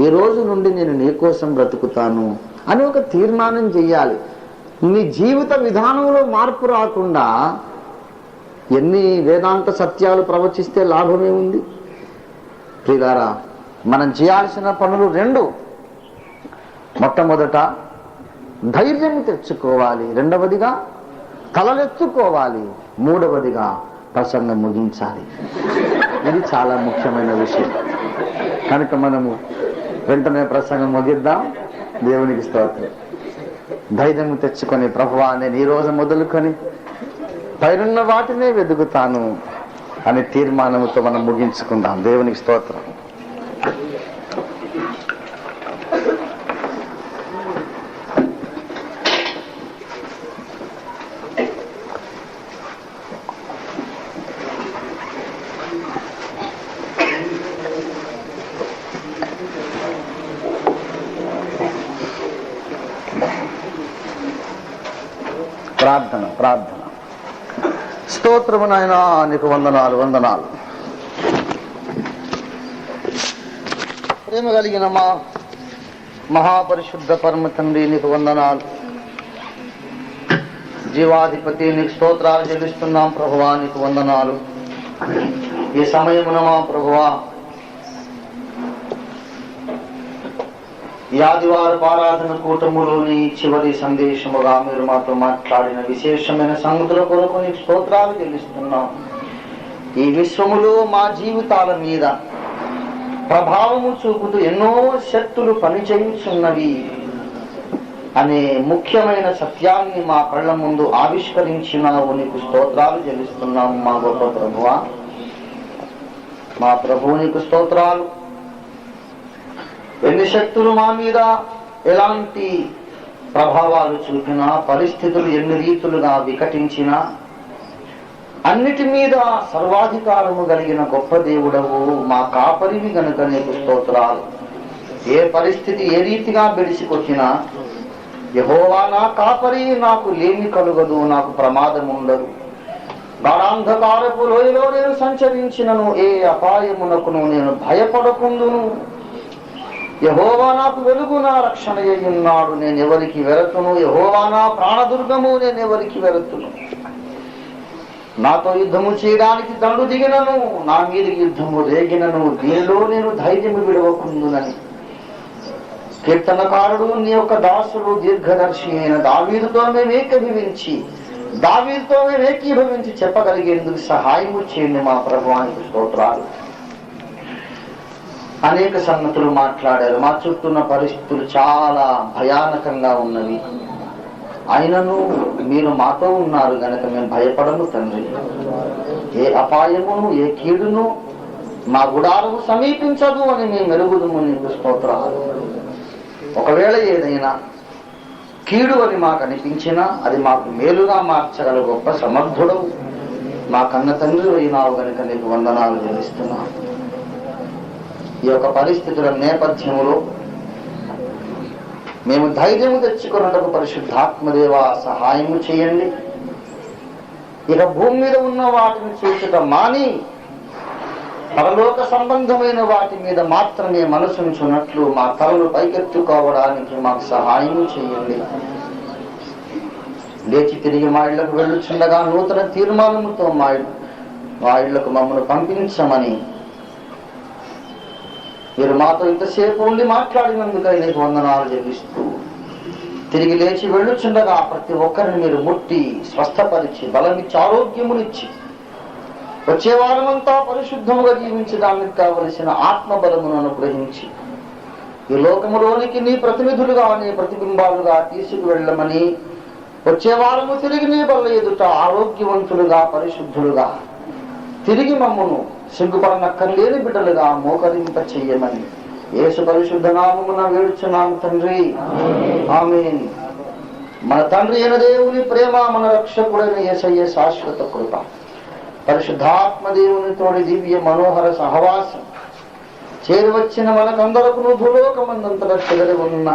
ఈ రోజు నుండి నేను నీ కోసం బ్రతుకుతాను అని ఒక తీర్మానం చెయ్యాలి. నీ జీవిత విధానంలో మార్పు రాకుండా ఎన్ని వేదాంత సత్యాలు ప్రవచిస్తే లాభమే ఉంది? ప్రియులారా, మనం చేయాల్సిన పనులు 2. మొట్టమొదట ధైర్యం తెచ్చుకోవాలి, 2వదిగా తలలెత్తుకోవాలి, 3వదిగా ప్రసంగం ముగించాలి. ఇది చాలా ముఖ్యమైన విషయం. కనుక మనము వెంటనే ప్రసంగం ముగిద్దాం. దేవునికి స్తోత్రం. ధైర్యం తెచ్చుకొని, ప్రభువా నేను ఈ రోజు మొదలుకొని పైనున్న వాటినే వెతుకుతాను అనే తీర్మానంతో మనం ముగించుకుందాం. దేవునికి స్తోత్రం. ప్రార్థన. స్తోత్రము నాయనా, నీకు వందనాలు. ప్రేమ కలిగిన మా మహాపరిశుద్ధ పరమ తండ్రి, నీకు వందనాలు. జీవాధిపతి నీకు స్తోత్రాలు చెల్లిస్తున్నాం ప్రభువా, నీకు వందనాలు. ఈ సమయమున మా ప్రభువా ఈ ఆదివారపు ఆరాధన కూటములోని చివరి సందేశముగా మీరు మాతో మాట్లాడిన విశేషమైన సంగతుల కొరకు నీకు స్తోత్రాలు చెల్లిస్తున్నాం. ఈ విశ్వములో మా జీవితాల మీద ప్రభావము చూపుతూ ఎన్నో శక్తులు పనిచేయుచున్నవి అనే ముఖ్యమైన సత్యాన్ని మా కళ్ళ ముందు ఆవిష్కరించినావు. నీకు స్తోత్రాలు చెల్లిస్తున్నాము మా గొప్ప ప్రభువా. మా ప్రభువు నీకు స్తోత్రాలు. ఎన్ని శక్తులు మా మీద ఎలాంటి ప్రభావాలు చూపినా, పరిస్థితులు ఎన్ని రీతులుగా వికటించినా, అన్నిటి మీద సర్వాధికారము కలిగిన గొప్ప దేవుడవు, మా కాపరివి గనుక నీకు స్తోత్రాలు. ఏ పరిస్థితి ఏ రీతిగా బెడిసికొచ్చినా, యెహోవా నా కాపరి, నాకు లేమి కలుగదు, నాకు ప్రమాదం ఉండదు. గాఢాంధకారపు లోయలో నేను సంచరించినను, ఏ అపాయమునకును నేను భయపడకుందును. యెహోవా నాకు వెలుగు, నా రక్షణ అయ్యున్నాడు, నేను ఎవరికి వెరతును. యెహోవా నా ప్రాణదుర్గము, నేను ఎవరికి వెరతును. నాతో యుద్ధము చేయడానికి దండు దిగినను, నా మీదకి యుద్ధము రేగినను, దీనిలో నేను ధైర్యము విడవకుందునని కీర్తనకారుడు నీ యొక్క దాసుడు దీర్ఘదర్శి అయిన దావీదుతో మేము ఏకీభవించి చెప్పగలిగేందుకు సహాయము చేయండి మా ప్రభువానికి స్తోత్రాలు. అనేక సంగతులు మాట్లాడారు. మా చుట్టూన్న పరిస్థితులు చాలా భయానకంగా ఉన్నవి. అయినను మీరు మాతో ఉన్నారు గనక మేము భయపడము తండ్రి. ఏ అపాయమును ఏ కీడును మా గుడారము సమీపించదు అని మేము మెరుగుదుము. నీకు స్తోత్రాలు. ఒకవేళ ఏదైనా కీడు అని మాకు అనిపించినా అది మాకు మేలుగా మార్చగల గొప్ప సమర్థుడవు మా కన్న తండ్రి అయినావు గనుక నీకు వందనాలు చెల్లిస్తున్నాను. ఈ యొక్క పరిస్థితుల నేపథ్యంలో మేము ధైర్యము తెచ్చుకున్నటకు పరిశుద్ధాత్మదేవ సహాయము చేయండి. ఇక భూమి మీద ఉన్న వాటిని చూసుట మాని పరలోక సంబంధమైన వాటి మీద మాత్రమే మనసుంచున్నట్లు మా తలలు పైకెత్తుకోవడానికి మాకు సహాయము చేయండి. లేచి తిరిగి మా ఇళ్లకు వెళ్ళుచుండగా నూతన తీర్మానముతో మా ఇళ్లకు మమ్మల్ని పంపించమని మీరు మాతో ఇంతసేపు ఉండి మాట్లాడినందుకై నీకు వందనాలు చెల్లిస్తూ, తిరిగి లేచి వెళ్ళుచుండగా ప్రతి ఒక్కరిని మీరు ముట్టి స్వస్థపరిచి బలమిచ్చి ఆరోగ్యమునిచ్చి వచ్చే వారమంతా పరిశుద్ధముగా జీవించడానికి కావలసిన ఆత్మబలమును అనుగ్రహించి ఈ లోకములోనికి నీ ప్రతినిధులుగా నీ ప్రతిబింబాలుగా తీసుకువెళ్ళమని, వచ్చే వారము తిరిగి నీ బల్ల ఎదుట ఆరోగ్యవంతులుగా పరిశుద్ధులుగా తిరిగి మమ్మను సిగ్గుపడనక్కర్లేని బిడ్డలుగా మోకరింప చెయ్యమని యేసు పరిశుద్ధ నామమున వేడుచున్నాము తండ్రి, ఆమేన్. మన తండ్రి అయిన దేవుని ప్రేమ, మన రక్షకుడైన యేసయ్య శాశ్వత కృప, పరిశుద్ధాత్మ దేవుని తోడి దివ్య మనోహర సహవాసం చేరువచ్చిన మనకందరకును భూలోకమందంతట చెదరి ఉన్న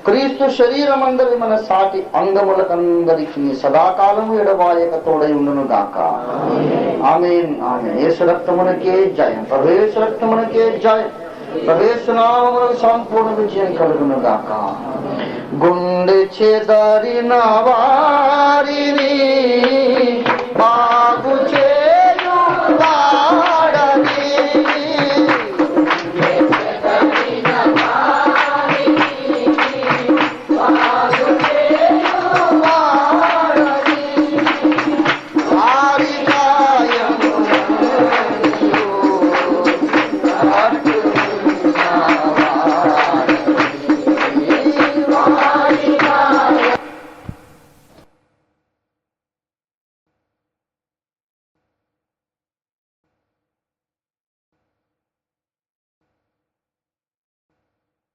క్రీస్తు శరీరమందరి మన సాటి అంగములకందరికీ సదాకాలము ఎడబాయక తోడై ఉండును గాక. ఆమేన్, ఆమేన్. యేసు రక్తమునకే జయం, ప్రవేశ రక్తమునకే జయం, ప్రవేశనామమునకు సంపూర్ణ విజయం కలుగును గాక. గుండె చెదరిన వారిని